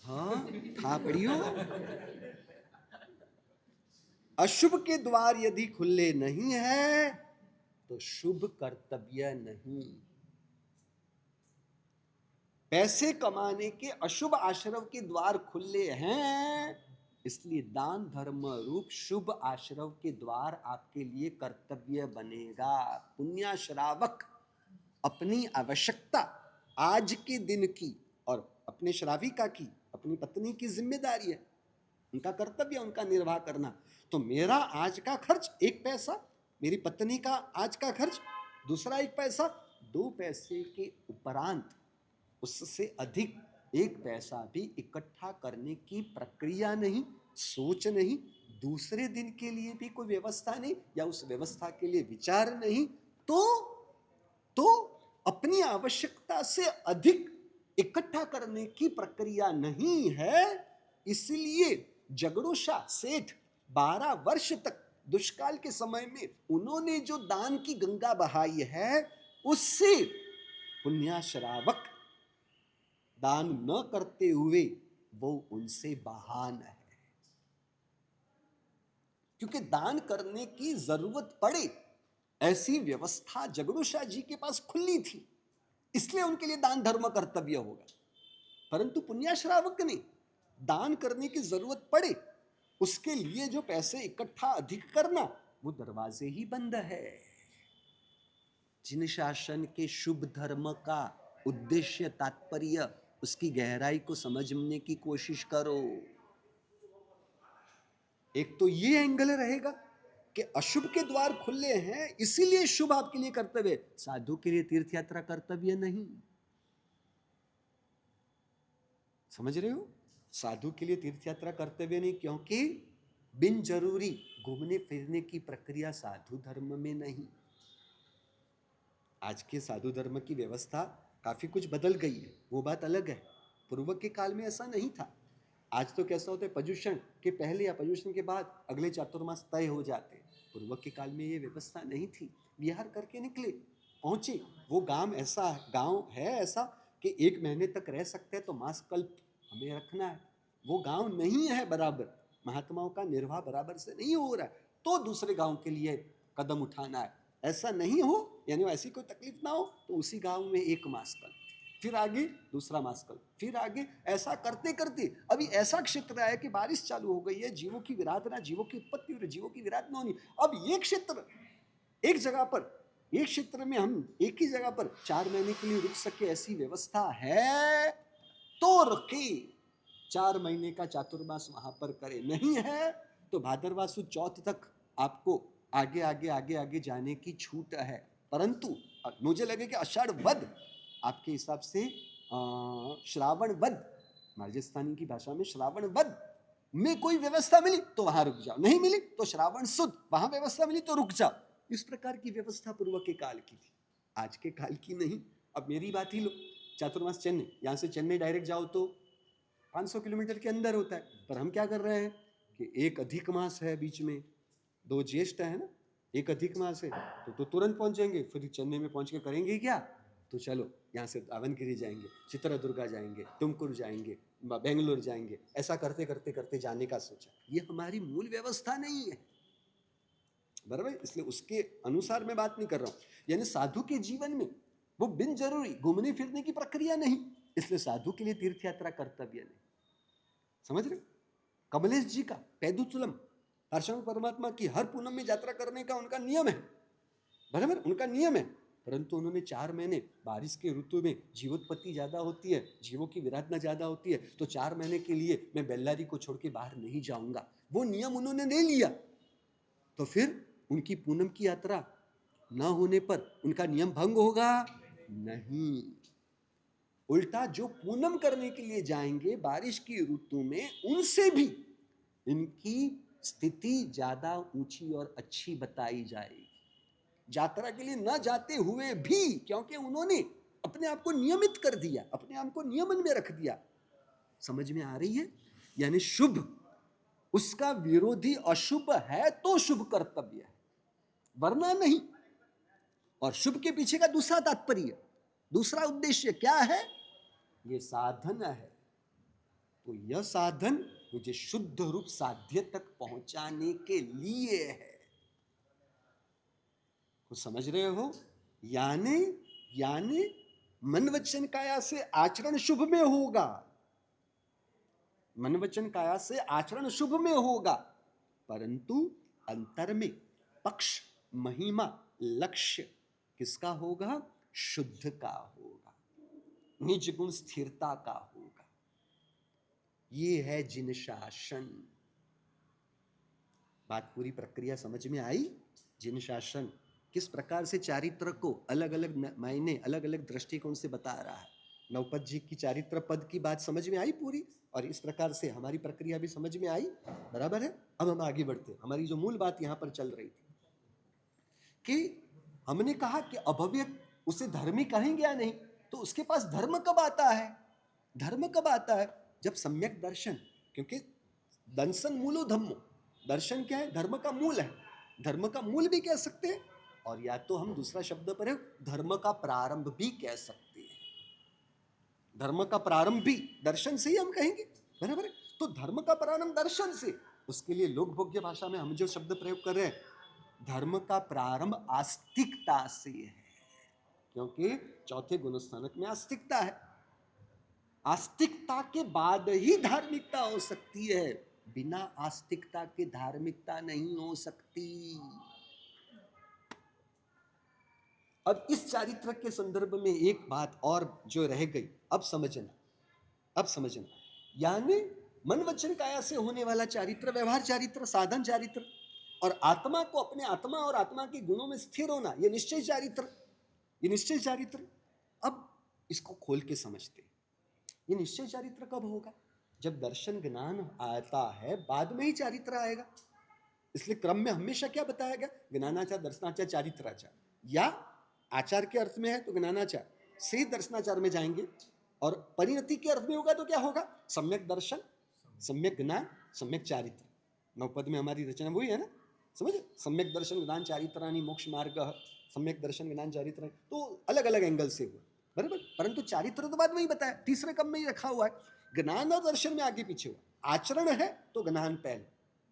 हाँ, थापड़ियों, अशुभ के द्वार यदि खुले नहीं है तो शुभ कर्तव्य नहीं। पैसे कमाने के अशुभ आश्रव के द्वार खुले हैं, इसलिए दान धर्म रूप शुभ आश्रव के द्वार आपके लिए कर्तव्य बनेगा। पुण्याश्रावक अपनी आवश्यकता आज के दिन की और अपने श्राविका की, अपनी पत्नी की जिम्मेदारी है, उनका कर्तव्य उनका निर्वाह करना। तो मेरा आज का खर्च 1 पैसा, मेरी पत्नी का आज का खर्च दूसरा 1 पैसा, 2 पैसे के उपरांत उससे अधिक 1 पैसा भी इकट्ठा करने की प्रक्रिया नहीं, सोच नहीं, दूसरे दिन के लिए भी कोई व्यवस्था नहीं या उस व्यवस्था के लिए विचार नहीं, तो अपनी आवश्यकता से अधिक इकट्ठा करने की प्रक्रिया नहीं है। इसलिए जगड़ोशा सेठ 12 वर्ष तक दुष्काल के समय में उन्होंने जो दान की गंगा बहाई है, उससे पुण्याश्रावक दान न करते हुए वो उनसे बहान है। क्योंकि दान करने की जरूरत पड़े ऐसी व्यवस्था जगड़ूशाह जी के पास खुली थी, इसलिए उनके लिए दान धर्म कर्तव्य होगा। परंतु पुण्याश्रावक ने दान करने की जरूरत पड़े, उसके लिए जो पैसे इकट्ठा अधिक करना, वो दरवाजे ही बंद है। जिन शासन के शुभ धर्म का उद्देश्य, तात्पर्य, उसकी गहराई को समझने की कोशिश करो। एक तो ये एंगल रहेगा कि अशुभ के द्वार खुले हैं, इसीलिए शुभ आपके लिए कर्तव्य, साधु के लिए तीर्थ यात्रा कर्तव्य नहीं। समझ रहे हो? साधु के लिए तीर्थ यात्रा कर्तव्य नहीं, क्योंकि बिन जरूरी घूमने फिरने की प्रक्रिया साधु धर्म में नहीं। आज के साधु धर्म की व्यवस्था काफी कुछ बदल गई है, वो बात अलग है। पूर्व के काल में ऐसा नहीं था। आज तो कैसा होता है, पर्युषण के पहले या पर्युषण के बाद अगले चातुर्मास तय हो जाते। पूर्व के काल में ये व्यवस्था नहीं थी। विहार करके निकले, पहुंचे, वो गांव है ऐसा कि 1 महीने तक रह सकते हैं, तो मासकल्प हमें रखना है। वो गांव नहीं है बराबर, महात्माओं का निर्वाह बराबर से नहीं हो रहा है, तो दूसरे गांव के लिए कदम उठाना है। ऐसा नहीं हो, यानी ऐसी कोई तकलीफ ना हो, तो उसी गांव में 1 मासकल्प, फिर आगे दूसरा मासकल्प, फिर आगे, ऐसा करते करते अभी ऐसा क्षेत्र है कि बारिश चालू हो गई है, जीवों की विराधना, जीवों की उत्पत्ति हो रही, जीवों की विराधना होनी। अब ये क्षेत्र, एक जगह पर, एक क्षेत्र में हम एक ही जगह पर 4 महीने के लिए रुक सके, ऐसी व्यवस्था है तो रुके। 4 महीने का चातुर्मास वहां पर करे, नहीं है तो भाद्रवा सुद चौथ तक आपको आगे आगे आगे आगे जाने की छूट है। परंतु मुझे लगे कि आषाढ़ वद, आपके हिसाब से श्रावण वद, राजस्थानी की भाषा में श्रावण वद में कोई व्यवस्था मिली तो वहां रुक जाओ, नहीं मिली तो श्रावण सुद, वहां व्यवस्था मिली तो रुक जाओ। इस प्रकार की व्यवस्था पूर्व के काल की थी, आज के काल की नहीं। अब मेरी बात ही लो, चातुर्मास चेन्नई, यहां से चेन्नई डायरेक्ट जाओ तो 500 किलोमीटर के अंदर होता है। पर हम क्या कर रहे हैं कि एक अधिक मास है बीच में, 2 ज्येष्ठ है ना, एक अधिक मास है तो तुरंत पहुंचेंगे, फिर चेन्नई में पहुंच के करेंगे क्या, तो चलो यहाँ से दावनगिरी जाएंगे, चित्रदुर्गा जाएंगे, तुमकुर जाएंगे, बेंगलोर जाएंगे, ऐसा करते करते करते जाने का सोचा। ये हमारी मूल व्यवस्था नहीं है, बराबर। इसलिए उसके अनुसार मैं बात नहीं कर रहा हूँ। यानी साधु के जीवन में वो बिन जरूरी घूमने फिरने की प्रक्रिया नहीं, इसलिए साधु के लिए तीर्थ यात्रा कर्तव्य नहीं। समझ रहे? कमलेश जी का पैदुचलम पार्श्व परमात्मा की हर पूनम में यात्रा करने का उनका नियम है, बराबर, उनका नियम है। परंतु उन्होंने 4 महीने, बारिश के ऋतु में जीवोत्पत्ति ज्यादा होती है, जीवों की विराधना ज्यादा होती है, तो 4 महीने के लिए मैं बेल्लारी को छोड़ के बाहर नहीं जाऊंगा, वो नियम उन्होंने ले लिया। तो फिर उनकी पूनम की यात्रा न होने पर उनका नियम भंग होगा नहीं। उल्टा जो पूनम करने के लिए जाएंगे बारिश की ऋतु में, उनसे भी इनकी स्थिति ज्यादा ऊंची और अच्छी बताई जाएगी यात्रा के लिए न जाते हुए भी, क्योंकि उन्होंने अपने आप को नियमित कर दिया, अपने आप को नियमन में रख दिया। समझ में आ रही है? यानी शुभ उसका विरोधी अशुभ है तो शुभ कर्तव्य है, वरना नहीं। और शुभ के पीछे का दूसरा तात्पर्य, दूसरा उद्देश्य क्या है? ये साधन है, तो यह साधन मुझे शुद्ध रूप साध्य तक पहुंचाने के लिए है। तो समझ रहे हो? यानी मन वचन काया से आचरण शुभ में होगा, मन वचन काया से आचरण शुभ में होगा, परंतु अंतर में पक्ष, महिमा, लक्ष्य किसका होगा? शुद्ध का होगा, निज गुण स्थिरता का होगा। ये है जिन शासन। बात पूरी प्रक्रिया समझ में आई? जिन शासन किस प्रकार से चारित्र को अलग अलग मायने, अलग अलग दृष्टिकोण से बता रहा है। नवपद जी की चारित्र पद की बात समझ में आई पूरी, और इस प्रकार से हमारी प्रक्रिया भी समझ में आई, बराबर है। अब हम आगे बढ़ते हैं। हमारी जो मूल बात यहां पर चल रही थी कि हमने कहा कि अभव्य उसे धर्मी कहेंगे या नहीं, तो उसके पास धर्म कब आता है? धर्म कब आता है? जब सम्यक दर्शन, क्योंकि दंसन मूलो धम्मो, दर्शन क्या है? धर्म का मूल है, धर्म का मूल भी कह सकते हैं, और या तो हम दूसरा शब्द पर है धर्म का प्रारंभ भी कह सकते हैं। धर्म का प्रारंभ भी दर्शन से ही हम कहेंगे, बराबर है। तो धर्म का प्रारंभ दर्शन से, उसके लिए लोक भोग्य भाषा में हम जो शब्द प्रयोग कर रहे हैं, धर्म का प्रारंभ आस्तिकता से है, क्योंकि चौथे गुणस्थानक में आस्तिकता है। आस्तिकता के बाद ही धार्मिकता हो सकती है, बिना आस्तिकता के धार्मिकता नहीं हो सकती। अब इस चारित्र के संदर्भ में एक बात और जो रह गई, अब समझना, यानी मन वचन काया से होने वाला चारित्र, व्यवहार चारित्र, साधन चारित्र, और आत्मा को अपने आत्मा और आत्मा के गुणों में स्थिर होना, ये निश्चय चारित्र। अब इसको खोल के समझते, ये निश्चय चारित्र कब होगा? जब दर्शन ज्ञान आता है, बाद में ही चारित्र आएगा। इसलिए क्रम में हमेशा क्या बताया गया? ज्ञानाचार, दर्शनाचार, चारित्राचार, या आचार के अर्थ में है तो ज्ञानाचार से दर्शनाचार में जाएंगे, और परिणति के अर्थ में होगा तो क्या होगा? सम्यक दर्शन, सम्यक ज्ञान, सम्यक चारित्र। नवपद में हमारी रचना वही है ना, समझे? सम्यक दर्शन ज्ञान चारित्राणि मोक्ष मार्ग, सम्यक दर्शन ज्ञान चारित्र, तो अलग अलग एंगल से हुआ, बराबर। परंतु चारित्र तो बाद में ही बताया, तीसरे क्रम में ही रखा हुआ है। ज्ञान और दर्शन में आगे पीछे हुआ, आचरण है तो ज्ञान पहले,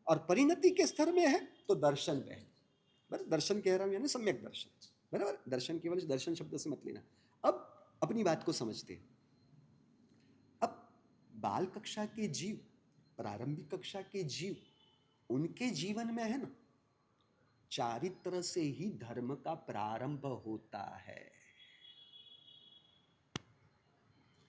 और परिणति के स्तर में है तो दर्शन पहले, बराबर। दर्शन कह रहा हूं यानी सम्यक दर्शन, बराबर। दर्शन केवल दर्शन शब्द से मत लेना। अब अपनी बात को समझते हैं। अब बाल कक्षा के जीव, प्रारंभिक कक्षा के जीव, उनके जीवन में है ना, चारित्र से ही धर्म का प्रारंभ होता है।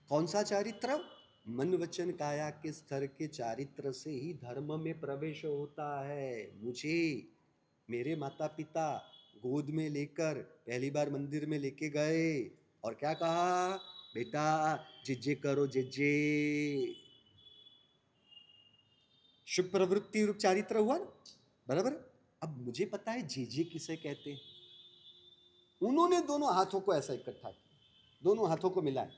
कौन सा चारित्र? मन वचन काया के स्तर के चारित्र से ही धर्म में प्रवेश होता है। मुझे मेरे माता पिता गोद में लेकर पहली बार मंदिर में लेके गए, और क्या कहा? बेटा जिज्जे करो जिज्जे। शुभ प्रवृत्ति रूप चारित्र हुआ ना, बराबर। अब मुझे पता है जीजे किसे कहते हैं। उन्होंने दोनों हाथों को ऐसा इकट्ठा किया, दोनों हाथों को मिलाया,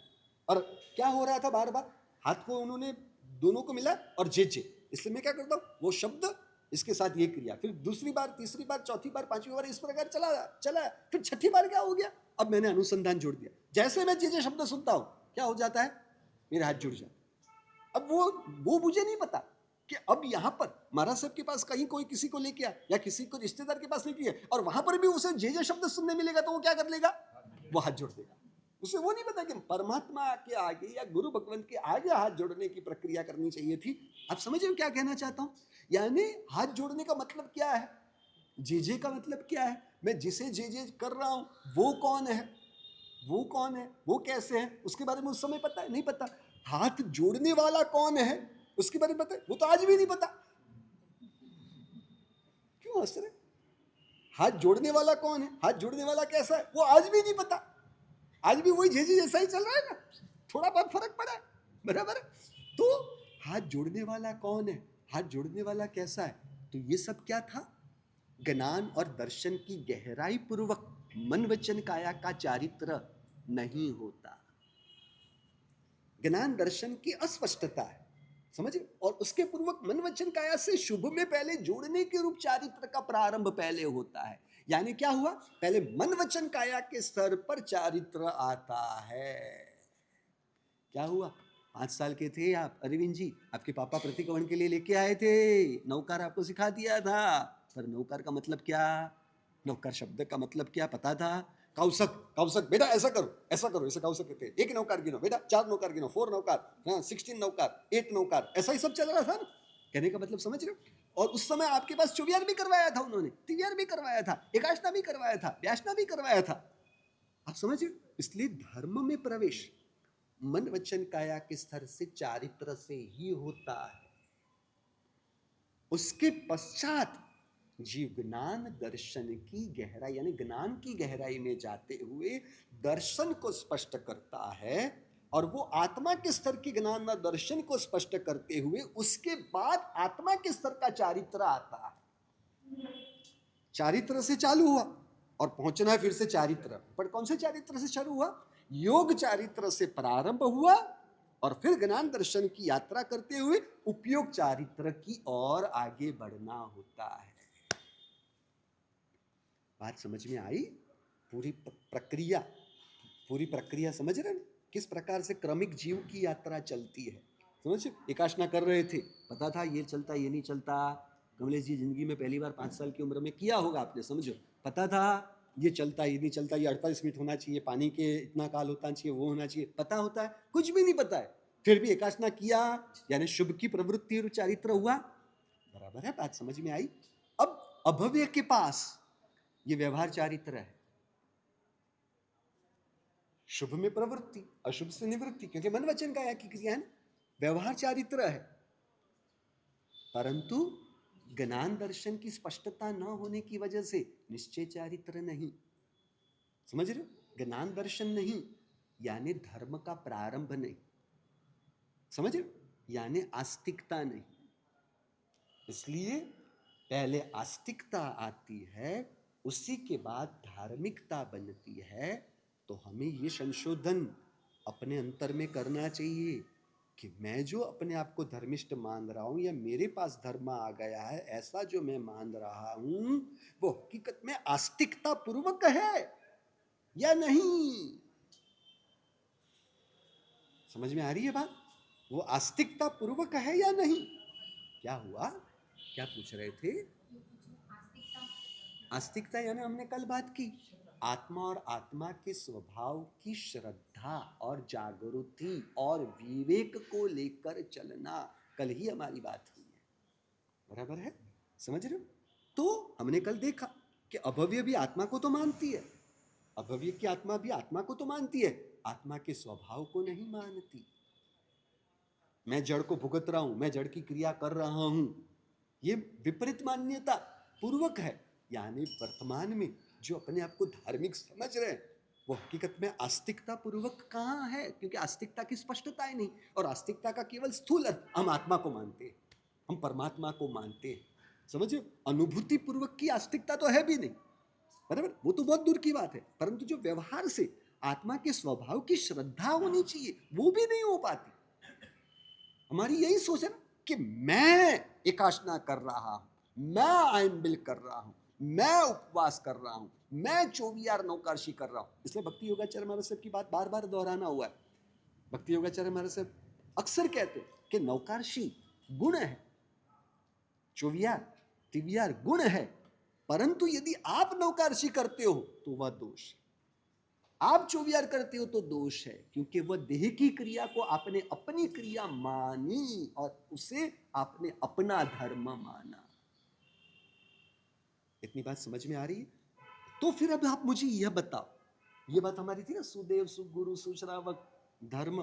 और क्या हो रहा था? बार बार हाथ को उन्होंने दोनों को मिला और जे जे, इसलिए मैं क्या करता हूँ, वो शब्द इसके साथ ये क्रिया, फिर दूसरी बार, तीसरी बार, चौथी बार, पांचवी बार, इस प्रकार चला चला। फिर छठी बार क्या हो गया, अब मैंने अनुसंधान जोड़ दिया। जैसे मैं जे जे शब्द सुनता हूँ क्या हो जाता है, मेरे हाथ जुड़ जाते। अब वो मुझे नहीं पता कि अब यहाँ पर महाराज साहब के पास कहीं कोई किसी को लेके आया या किसी को रिश्तेदार के पास लेके गया और वहां पर भी उसे जे जे शब्द सुनने मिलेगा तो वो क्या कर लेगा, वो हाथ जोड़ देगा। उसे वो नहीं पता कि परमात्मा के आगे या गुरु भगवंत के आगे हाथ जोड़ने की प्रक्रिया करनी चाहिए थी। आप समझ रहे हो क्या कहना चाहता हूं, यानी हाथ जोड़ने का मतलब क्या है, जे जे का मतलब क्या है, मैं जिसे जे जे कर रहा हूं वो कौन है, वो कौन है, वो कैसे है, उसके बारे में उस समय पता है, नहीं पता। हाथ जोड़ने वाला कौन है उसके बारे में पता है, वो तो आज भी नहीं पता। क्यों हंस रहे, हाथ जोड़ने वाला कौन है, हाथ जोड़ने वाला कैसा है, वो आज भी नहीं पता। आज भी वही झेझे जैसा ही चल रहा है ना, थोड़ा बहुत फर्क पड़ा है, बराबर। तो हाथ जोड़ने वाला कौन है, हाथ जोड़ने वाला कैसा है, तो ये सब क्या था, ज्ञान और दर्शन की गहराई पूर्वक मन वचन काया का चारित्र नहीं होता। ज्ञान दर्शन की अस्पष्टता है, समझे, और उसके पूर्वक मन वचन काया से शुभ में पहले जोड़ने के रूप चारित्र का प्रारंभ पहले होता है। यानी क्या हुआ, पहले मन वचन काया के स्तर पर चारित्र आता है। क्या हुआ, 5 साल के थे आप अरविंद जी, आपके पापा प्रतिक्रमण के लिए लेके आए थे, नौकार आपको सिखा दिया था, पर नौकार का मतलब क्या, नौकार शब्द का मतलब क्या पता था, कौशक, कौशक बेटा ऐसा करो ऐसा करो, ऐसे कौशक कहते हैं, एक नौकार गिनो बेटा, 4 नौकार गिनो, 4 नौकार, हाँ 16 नौकार, 8 नौकार, ऐसा ही सब चल रहा था ना। कहने का मतलब समझ रहे हो, और उस समय आपके पास चौवियार भी करवाया था उन्होंने, तिवियार भी करवाया था, एकाशना भी करवाया था, व्यासना भी करवाया था, आप समझ रहे हो। इसलिए धर्म में प्रवेश मन वचन काया के स्तर से चारित्र से ही होता है। उसके पश्चात जीव ज्ञान दर्शन की गहराई, यानी ज्ञान की गहराई में जाते हुए दर्शन को स्पष्ट करता है, और वो आत्मा के स्तर की ज्ञान और दर्शन को स्पष्ट करते हुए उसके बाद आत्मा के स्तर का चारित्र आता है। चारित्र से चालू हुआ और पहुंचना है फिर से चारित्र पर, कौन से चारित्र से शुरू हुआ, योग चारित्र से प्रारंभ हुआ और फिर ज्ञान दर्शन की यात्रा करते हुए उपयोग चारित्र की ओर आगे बढ़ना होता है। बात समझ में आई, पूरी प्रक्रिया, पूरी प्रक्रिया समझ रहे हैं, किस प्रकार से क्रमिक जीव की यात्रा चलती है। समझ, एकाशना कर रहे थे, पता था ये चलता ये नहीं चलता, कमलेश जी जिंदगी में पहली बार 5 साल की उम्र में किया होगा आपने, समझो, पता था ये चलता ये नहीं चलता, ये 48 मिनट होना चाहिए, पानी के इतना काल होता चाहिए, वो होना चाहिए, पता होता है, कुछ भी नहीं पता है, फिर भी एकाशना किया, यानी शुभ की प्रवृत्ति और चारित्र हुआ, बराबर है, बात समझ में आई। अब अभव्य के पास ये व्यवहार चारित्र है, शुभ में प्रवृत्ति, अशुभ से निवृत्ति, क्योंकि मन वचन काया की क्रिया है, व्यवहार चारित्र है, परंतु ज्ञान दर्शन की स्पष्टता न होने की वजह से निश्चय चारित्र नहीं। समझ रहे हो, ज्ञान दर्शन नहीं यानी धर्म का प्रारंभ नहीं, समझ रहे हो, यानी आस्तिकता नहीं। इसलिए पहले आस्तिकता आती है, उसी के बाद धार्मिकता बनती है। तो हमें ये संशोधन अपने अंतर में करना चाहिए कि मैं जो अपने आप को धर्मिष्ठ मान रहा हूं या मेरे पास धर्म आ गया है ऐसा जो मैं मान रहा हूं, वो हकीकत में आस्तिकता पूर्वक है या नहीं। समझ में आ रही है बात, वो आस्तिकता पूर्वक है या नहीं। क्या हुआ, क्या पूछ रहे थे, आस्तिकता यानी हमने कल बात की, आत्मा और आत्मा के स्वभाव की श्रद्धा और जागृति और विवेक को लेकर चलना, कल ही हमारी बात हुई है, बराबर है, समझ रहे हो। तो हमने कल देखा कि अभव्य भी आत्मा को तो मानती है, अभव्य की आत्मा भी आत्मा को तो मानती है, आत्मा के स्वभाव को नहीं मानती। मैं जड़ को भुगत रहा हूं, मैं जड़ की क्रिया कर रहा हूं, ये विपरीत मान्यता पूर्वक है। यानी वर्तमान में जो अपने आप को धार्मिक समझ रहे हैं वो हकीकत में आस्तिकता पूर्वक कहाँ है, क्योंकि आस्तिकता की स्पष्टता ही नहीं, और आस्तिकता का केवल स्थूल अर्थ, हम आत्मा को मानते हैं, हम परमात्मा को मानते हैं, समझिए, अनुभूति पूर्वक की आस्तिकता तो है भी नहीं, बराबर, वो तो बहुत दूर की बात है, परंतु जो व्यवहार से आत्मा के स्वभाव की श्रद्धा होनी चाहिए वो भी नहीं हो पाती। हमारी यही सोच है ना कि मैं एकाशना कर रहा हूं, मैं आयम्बिल कर रहा हूं, मैं उपवास कर रहा हूं, मैं चौवियार नौकार्षी कर रहा हूं। इसलिए भक्ति योगाचार्य महाराज साहब की बात बार बार दोहराना हुआ है। भक्ति योगाचार्य महाराज साहब अक्सर कहते हैं कि नौकार्षी गुण है, चौवियार तिवियार गुण है, परंतु यदि आप नौकार्षी करते हो तो वह दोष है, आप चौवियार करते हो तो दोष है, क्योंकि वह देह की क्रिया को आपने अपनी क्रिया मानी और उसे आपने अपना धर्म माना। इतनी बात समझ में आ रही है? तो फिर अब आप मुझे यह बताओ, ये बात हमारी थी ना, सुदेव सुगुरु सुश्रावक धर्म,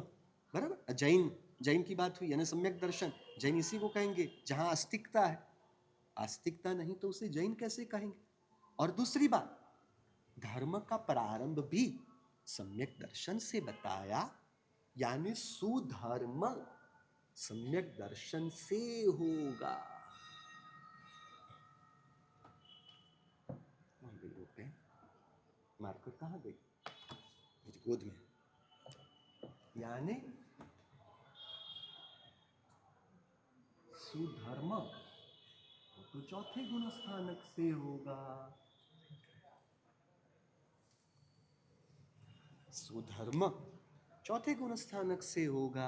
बराबर। जैन, जैन की बात हुई, यानी सम्यक दर्शन। जैन इसी को कहेंगे जहां आस्तिकता है, आस्तिकता नहीं तो उसे जैन कैसे कहेंगे? और दूसरी बात, धर्म का प्रारंभ भी सम्यक दर्शन से बताया, यानी सुधर्म सम्यक दर्शन से होगा। मार्कर कहाँ गई? मेरी गोद में। यानी सुधर्म तो चौथे गुण स्थानक से होगा। सुधर्म चौथे गुण स्थानक से होगा।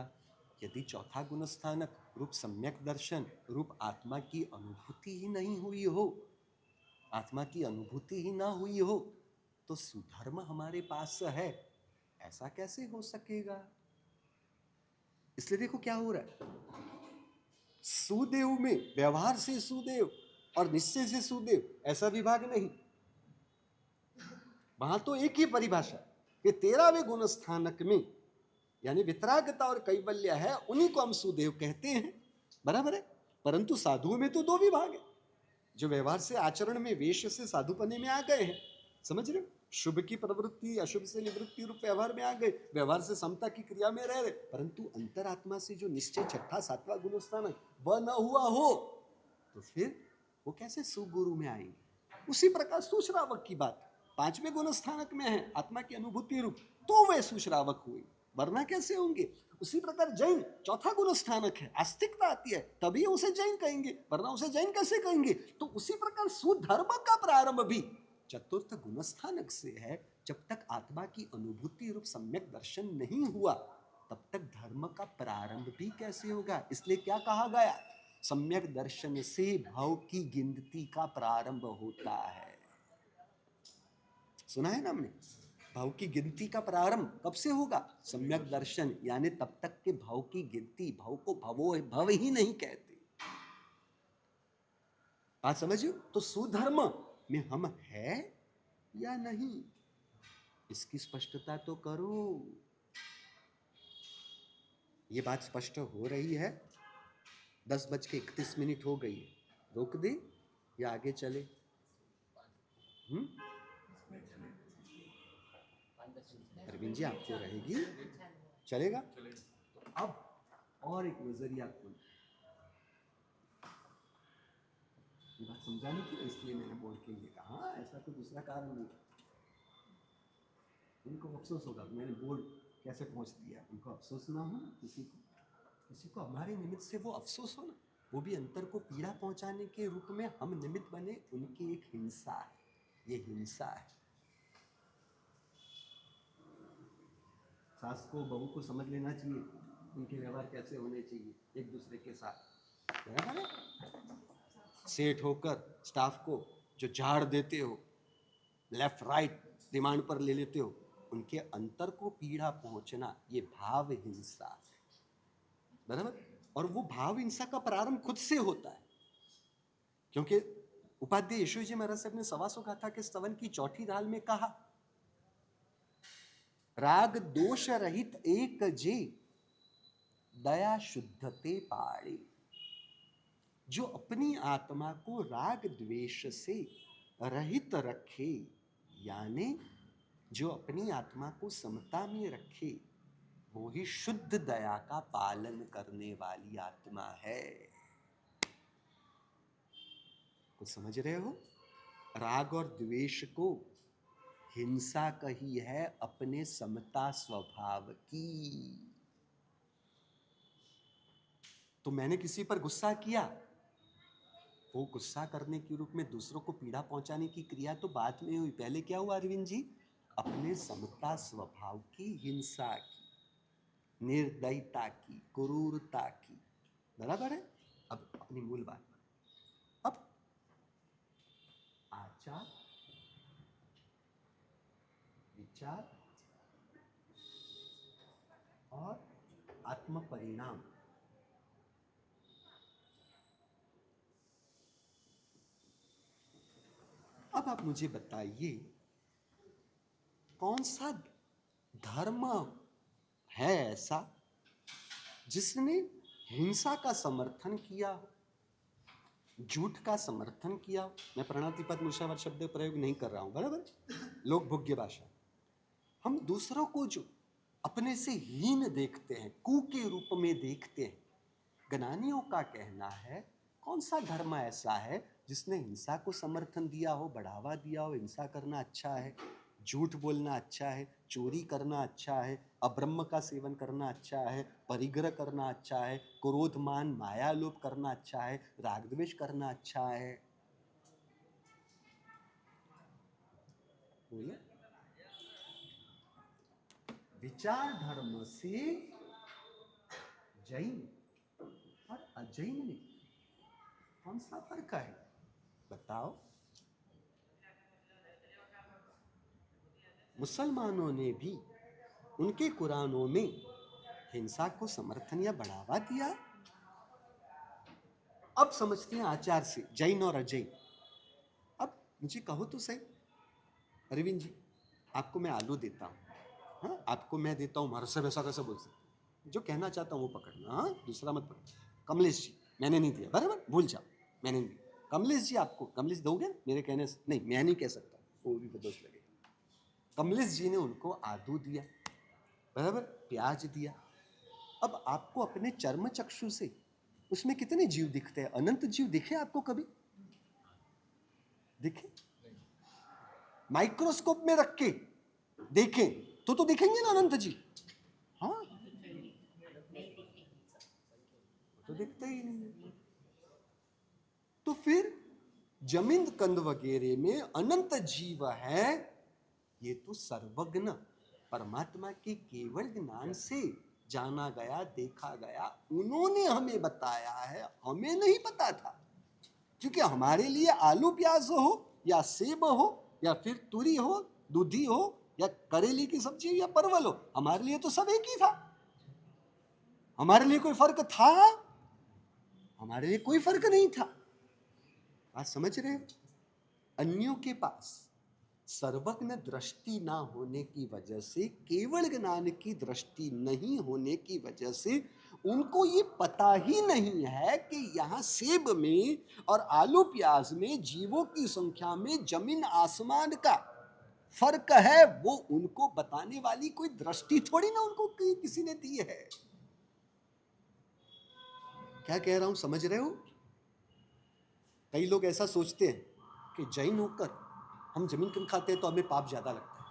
यदि चौथा गुण स्थानक रूप सम्यक दर्शन, रूप आत्मा की अनुभूति ही नहीं हुई हो, आत्मा की अनुभूति ही ना हुई हो, तो सुधर्म हमारे पास है, ऐसा कैसे हो सकेगा? इसलिए देखो क्या हो रहा है, सुदेव में व्यवहार से सुदेव और निश्चय से सुदेव ऐसा विभाग नहीं। वहां तो एक ही परिभाषा कि 13वें गुण स्थानक में, यानी वितरागता और कैवल्य है, उन्हीं को हम सुदेव कहते हैं, बराबर है। परंतु साधुओं में तो दो विभाग है, जो व्यवहार से आचरण में वेश से साधुपने में आ गए हैं, समझ रहे हो? शुभ की प्रवृत्ति अशुभ से निवृत्ति रूप व्यवहार में आ गए, व्यवहार से समता की क्रिया में रह रहे, परंतु अंतरात्मा से जो निश्चय छठा सातवां गुण स्थानक वह न हुआ हो, तो फिर वो कैसे सुगुरु में आएंगे? उसी प्रकार सुश्रावक की बात, 5वें गुण स्थानक में है आत्मा की अनुभूति रूप, तो वे सुश्रावक हुए, वरना कैसे होंगे? उसी प्रकार जैन चौथा गुण स्थानक है, आस्तिकता आती है तभी उसे जैन कहेंगे, वरना उसे जैन कैसे कहेंगे? तो उसी प्रकार सुधर्म का प्रारंभ भी चतुर्थ गुण स्थानक से है। जब तक आत्मा की अनुभूति रूप सम्यक दर्शन नहीं हुआ, तब तक धर्म का प्रारंभ भी कैसे होगा? इसलिए क्या कहा गया, सम्यक दर्शन से भाव की गिनती का प्रारंभ होता है। सुना है ना हमने? भाव की गिनती का प्रारंभ कब से होगा? सम्यक दर्शन, यानी तब तक के भाव की गिनती, भाव को भव ही नहीं कहते। बात समझियो? तो सुधर्म में हम है या नहीं, इसकी स्पष्टता तो करो। ये बात स्पष्ट हो रही है? 10:31 हो गई है, रोक दे या आगे चले? अरविंद जी आपको रहेगी, चलेगा? तो अब और एक नजरिया खोल, ये बात समझानी थी, इसलिए मैंने बोर्ड के लिए कहा, ऐसा कोई दूसरा कारण नहीं। उनको अफसोस होगा मैंने बोर्ड कैसे पहुंच दिया, उनको अफसोस ना हो, किसी को हमारे निमित्त से वो अफसोस हो ना, वो भी अंतर को पीड़ा पहुंचाने के रूप में हम निमित्त बने, उनकी एक हिंसा है, ये हिंसा है। सास को बहू को समझ लेना चाहिए उनके व्यवहार कैसे होने चाहिए एक दूसरे के साथ, बराबर है? सेठ होकर स्टाफ को जो झाड़ देते हो, लेफ्ट राइट डिमांड पर ले लेते हो, उनके अंतर को पीड़ा पहुंचना, ये भाव हिंसा है, बराबर? और वो भाव हिंसा का प्रारंभ खुद से होता है, क्योंकि उपाध्याय यशु जी महाराज साहब ने सवासो गाथा के स्तवन की चौथी दाल में कहा, राग दोष रहित एक जे दया शुद्धते पाड़े। जो अपनी आत्मा को राग द्वेष से रहित रखे, यानी जो अपनी आत्मा को समता में रखे, वो ही शुद्ध दया का पालन करने वाली आत्मा है। कुछ समझ रहे हो? राग और द्वेष को हिंसा कही है अपने समता स्वभाव की। तो मैंने किसी पर गुस्सा किया, वो गुस्सा करने के रूप में दूसरों को पीड़ा पहुंचाने की क्रिया तो बाद में हुई। पहले क्या हुआ अरविंद जी? अपने समता स्वभाव की हिंसा की, निर्दयता की, क्रूरता की। बराबर है? अब अपनी मूल बात पर। अब आचार, विचार और आत्म परिणाम, अब आप मुझे बताइए कौन सा धर्म है ऐसा जिसने हिंसा का समर्थन किया हो, झूठ का समर्थन किया हो? मैं प्रणतिपद मुशावर शब्द प्रयोग नहीं कर रहा हूं, बराबर? लोक भोग्य भाषा। हम दूसरों को जो अपने से हीन देखते हैं, कू के रूप में देखते हैं, ज्ञानियों का कहना है कौन सा धर्म ऐसा है जिसने हिंसा को समर्थन दिया हो, बढ़ावा दिया हो? हिंसा करना अच्छा है, झूठ बोलना अच्छा है, चोरी करना अच्छा है, अब्रह्म का सेवन करना अच्छा है, परिग्रह करना अच्छा है, क्रोध मान माया लोभ करना अच्छा है, राग द्वेष करना अच्छा है। बोले विचार धर्म से जैन और अजैन में कौन सा फर्क है? बताओ। मुसलमानों ने भी उनके कुरानों में हिंसा को समर्थन या बढ़ावा दिया। अब समझते हैं आचार से जैन और अजैन। अब मुझे कहो तो सही अरविंद जी, आपको मैं आलू देता हूँ, हाँ, आपको मैं देता हूँ मारो, सब ऐसा कैसे बोल सकते? जो कहना चाहता हूँ वो पकड़ना, हाँ, दूसरा मत पकड़। कमलेश जी मैंने नहीं दिया, बराबर, भूल जाओ, मैंने नहीं दिया। कमलेश जी आपको, कमलेश दोगे मेरे कहने से? नहीं, मैं नहीं कह सकता, वो भी दोष लगेगा। कमलेश जी ने उनको आलू दिया, बराबर, प्याज दिया। अब आपको अपने चर्म चक्षु से उसमें कितने जीव दिखते हैं? अनंत जीव दिखे आपको कभी? दिखे? माइक्रोस्कोप में रख के देखें तो दिखेंगे ना अनंत जी? हाँ, तो दिखते ही नहीं। तो फिर जमीन कंद वगैरह में अनंत जीव है, ये तो सर्वज्ञ परमात्मा के केवल ज्ञान से जाना गया, देखा गया, उन्होंने हमें बताया है, हमें नहीं पता था। क्योंकि हमारे लिए आलू प्याज हो या सेब हो या फिर तुरी हो, दूधी हो या करेली की सब्जी या परवल हो, हमारे लिए तो सब एक ही था। हमारे लिए कोई फर्क था? हमारे लिए कोई फर्क नहीं था। बात समझ रहे हो? अन्यों के पास सर्वज्ञ दृष्टि ना होने की वजह से, केवल ज्ञान की दृष्टि नहीं होने की वजह से उनको ये पता ही नहीं है कि यहाँ सेब में और आलू प्याज में जीवों की संख्या में जमीन आसमान का फर्क है। वो उनको बताने वाली कोई दृष्टि थोड़ी ना उनको किसी ने दी है। क्या कह रहा हूं, समझ रहे हो? कई लोग ऐसा सोचते हैं कि जैन होकर हम जमीन कम खाते हैं तो हमें पाप ज्यादा लगता है,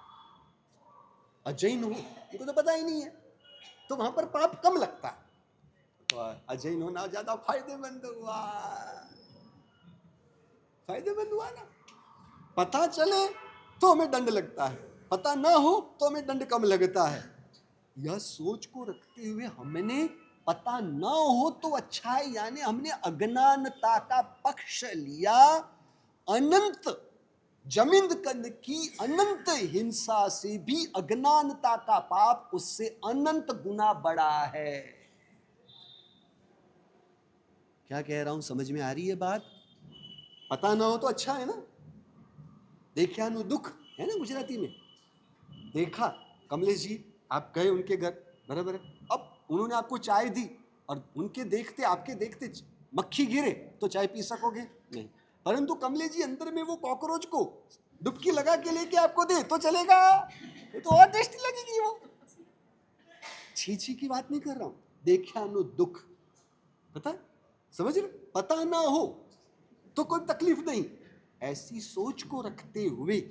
अजैन हो उनको तो पता ही नहीं है तो वहां पर पाप कम लगता है। तो अजैन होना ज्यादा फायदेमंद हुआ, फायदेमंद हुआ ना। पता चले तो हमें दंड लगता है, पता ना हो तो हमें दंड कम लगता है। यह सोच को रखते हुए हमने पता ना हो तो अच्छा है, यानी हमने अज्ञानता का पक्ष लिया। अनंत जमीन कंद की अनंत हिंसा से भी अज्ञानता का पाप उससे अनंत गुना बड़ा है। क्या कह रहा हूं, समझ में आ रही है बात? पता ना हो तो अच्छा है ना। देखा नु दुख है ना गुजराती में। देखा कमलेश जी, आप गए उनके घर, बराबर है, अब उन्होंने आपको चाय दी और उनके देखते आपके देखते मक्खी गिरे तो चाय पी सकोगे? नहीं। परंतु कमलेश जी अंदर में वो कॉकरोच को डुबकी लगा के लेके आपको दे तो चलेगा, तो और टेस्टी लगेगी वो। छी छी की बात नहीं कर रहा हूं, देखा नु दुख, पता समझ रहे? पता ना हो तो कोई तकलीफ नहीं। ऐसी सोच को रखते हुए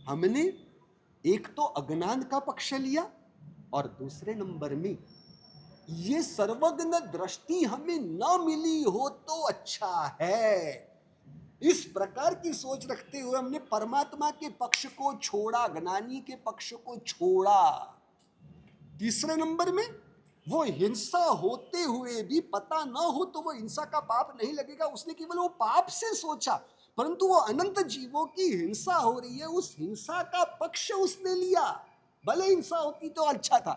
हमने एक तो अज्ञान का पक्ष लिया और दूसरे नंबर में ये सर्वज्ञ दृष्टि हमें न मिली हो तो अच्छा है। इस प्रकार की सोच रखते हुए हमने परमात्मा के पक्ष को छोड़ा, ज्ञानी के पक्ष को छोड़ा। तीसरे नंबर में वो हिंसा होते हुए भी पता न हो तो वो हिंसा का पाप नहीं लगेगा, उसने केवल वो पाप से सोचा, परंतु वो अनंत जीवों की हिंसा हो रही है, उस हिंसा का पक्ष उसने लिया। भले हिंसा होती तो अच्छा था,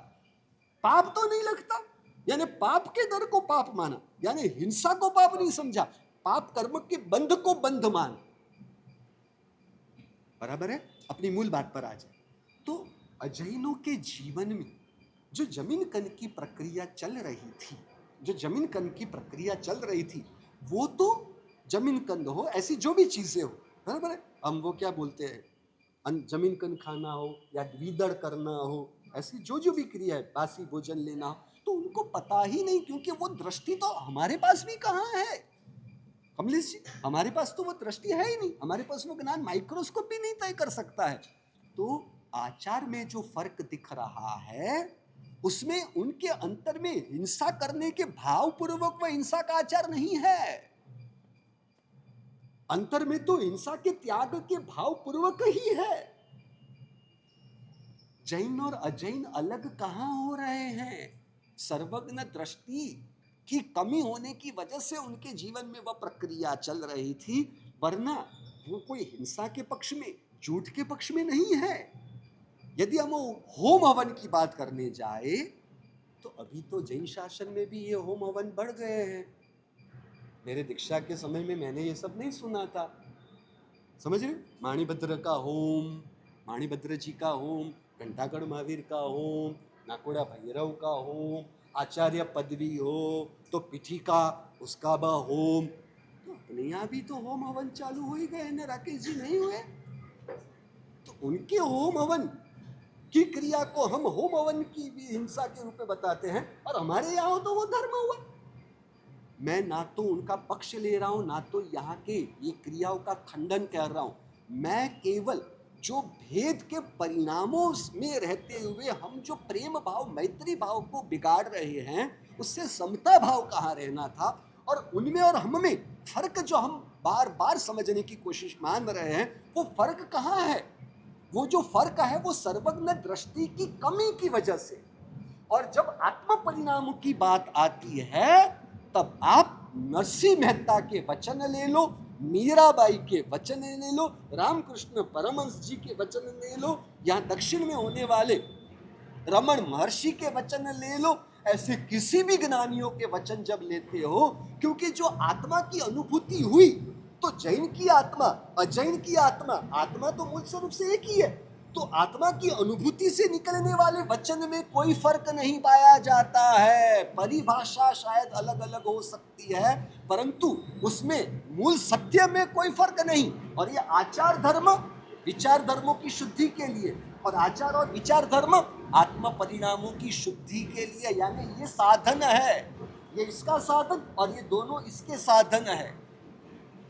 पाप तो नहीं लगता, यानी पाप के दर को पाप माना, यानी हिंसा को पाप नहीं समझा, पाप कर्म के बंध को बंध मान। बराबर है। अपनी मूल बात पर आ जाए तो अजैनों के जीवन में जो जमीन कन की प्रक्रिया चल रही थी, जो जमीन कन की प्रक्रिया चल रही थी, वो तो जमीन कंद हो, ऐसी जो भी चीजें हो, बराबर है। हम वो क्या बोलते हैं, जमीन कन खाना हो या द्विदड़ करना हो, ऐसी जो जो भी क्रिया है, बासी भोजन लेना हो, तो उनको पता ही नहीं, क्योंकि वो दृष्टि तो हमारे पास भी कहाँ है कमलेश जी, हमारे पास तो वो दृष्टि है ही नहीं, हमारे पास वो ज्ञान माइक्रोस्कोप भी नहीं तय कर सकता है। तो आचार में जो फर्क दिख रहा है उसमें उनके अंतर में हिंसा करने के भाव पूर्वक वह हिंसा का आचार नहीं है, अंतर में तो हिंसा के त्याग के भाव पूर्वक ही है। जैन और अजैन अलग कहां हो रहे हैं, सर्वज्ञ दृष्टि की कमी होने की वजह से उनके जीवन में वह प्रक्रिया चल रही थी, वरना वो कोई हिंसा के पक्ष में, झूठ के पक्ष में नहीं है। यदि हम होम हवन की बात करने जाए तो अभी तो जैन शासन में भी ये होम हवन बढ़ गए हैं। मेरे दीक्षा के समय में मैंने ये सब नहीं सुना था, समझ रहे। माणिभद्र का होम, माणिभद्र जी का होम, घंटागढ़ महावीर का होम, नाकोड़ा भैरव का होम, आचार्य पदवी हो तो पिठिका उसका बा होम, तो अपने यहाँ भी तो होम हवन चालू हो ही गए ना राकेश जी, नहीं हुए? तो उनके होम हवन की क्रिया को हम होम हवन की भी हिंसा के रूप में बताते हैं, और हमारे यहाँ तो वो धर्म हुआ। मैं ना तो उनका पक्ष ले रहा हूं, ना तो यहाँ के ये क्रियाओं का खंडन कर रहा हूं, मैं केवल जो भेद के परिणामों में रहते हुए हम जो प्रेम भाव, मैत्री भाव को बिगाड़ रहे हैं, उससे समता भाव कहाँ रहना था, और उनमें और हम में फर्क जो हम बार बार समझने की कोशिश मान रहे हैं, वो फर्क कहाँ है? वो जो फर्क है वो सर्वज्ञ दृष्टि की कमी की वजह से। और जब आत्म परिणामों की बात आती है तब आप नरसिंह मेहता के वचन ले लो, मीराबाई के वचन ले लो, रामकृष्ण परमहंस जी के वचन ले लो, यहाँ दक्षिण में होने वाले रमण महर्षि के वचन ले लो, ऐसे किसी भी ज्ञानियों के वचन जब लेते हो, क्योंकि जो आत्मा की अनुभूति हुई, तो जैन की आत्मा, अजैन की आत्मा, आत्मा तो मूल स्वरूप से एक ही है, तो आत्मा की अनुभूति से निकलने वाले वचन में कोई फर्क नहीं पाया जाता है। परिभाषा शायद अलग अलग हो सकती है, परंतु उसमें मूल सत्य में कोई फर्क नहीं। और ये आचार धर्म विचार धर्मों की शुद्धि के लिए, और आचार और विचार धर्म आत्म परिणामों की शुद्धि के लिए, यानी ये साधन है, ये इसका साधन और ये दोनों इसके साधन है।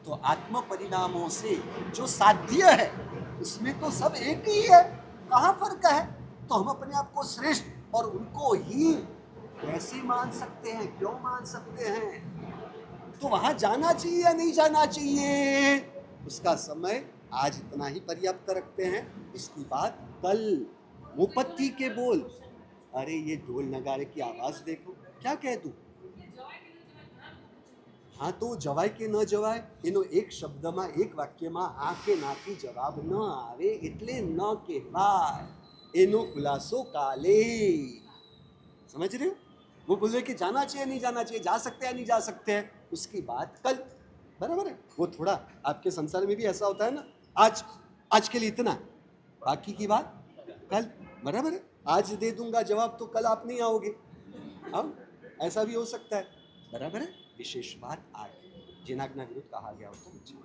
तो आत्म परिणामों से जो साध्य है उसमें तो सब एक ही है, कहाँ फर्क है? तो हम अपने आप को श्रेष्ठ और उनको ही कैसे मान सकते हैं, क्यों मान सकते हैं? तो वहां जाना चाहिए या नहीं जाना चाहिए, उसका समय आज इतना ही पर्याप्त रखते हैं। इसकी बात कल। मुपत्ति के बोल, अरे ये ढोल नगारे की आवाज देखो, क्या कह दूं? हाँ तो जवाय के न जवाय एनो एक शब्दમાં એક વાક્યમાં આ કે નાથી જવાબ ન આવે એટલે ન કહેવાય, એનો ખુલાસો કાલે। समझ रहे हो? वो बोल रहे कि जाना चाहिए नहीं जाना चाहिए, जा सकते हैं नहीं जा सकते हैं, उसकी बात कल। बराबर है। वो थोड़ा आपके संसार में भी ऐसा होता है ना, आज आज के लिए इतना, बाकी की बात कल। बराबर है। आज दे दूंगा जवाब तो कल आप नहीं आओगे, अब ऐसा भी हो सकता है। बराबर है। विशेष बात आगे जिनाज्ञा विरुद्ध कहा गया हो तो मुझे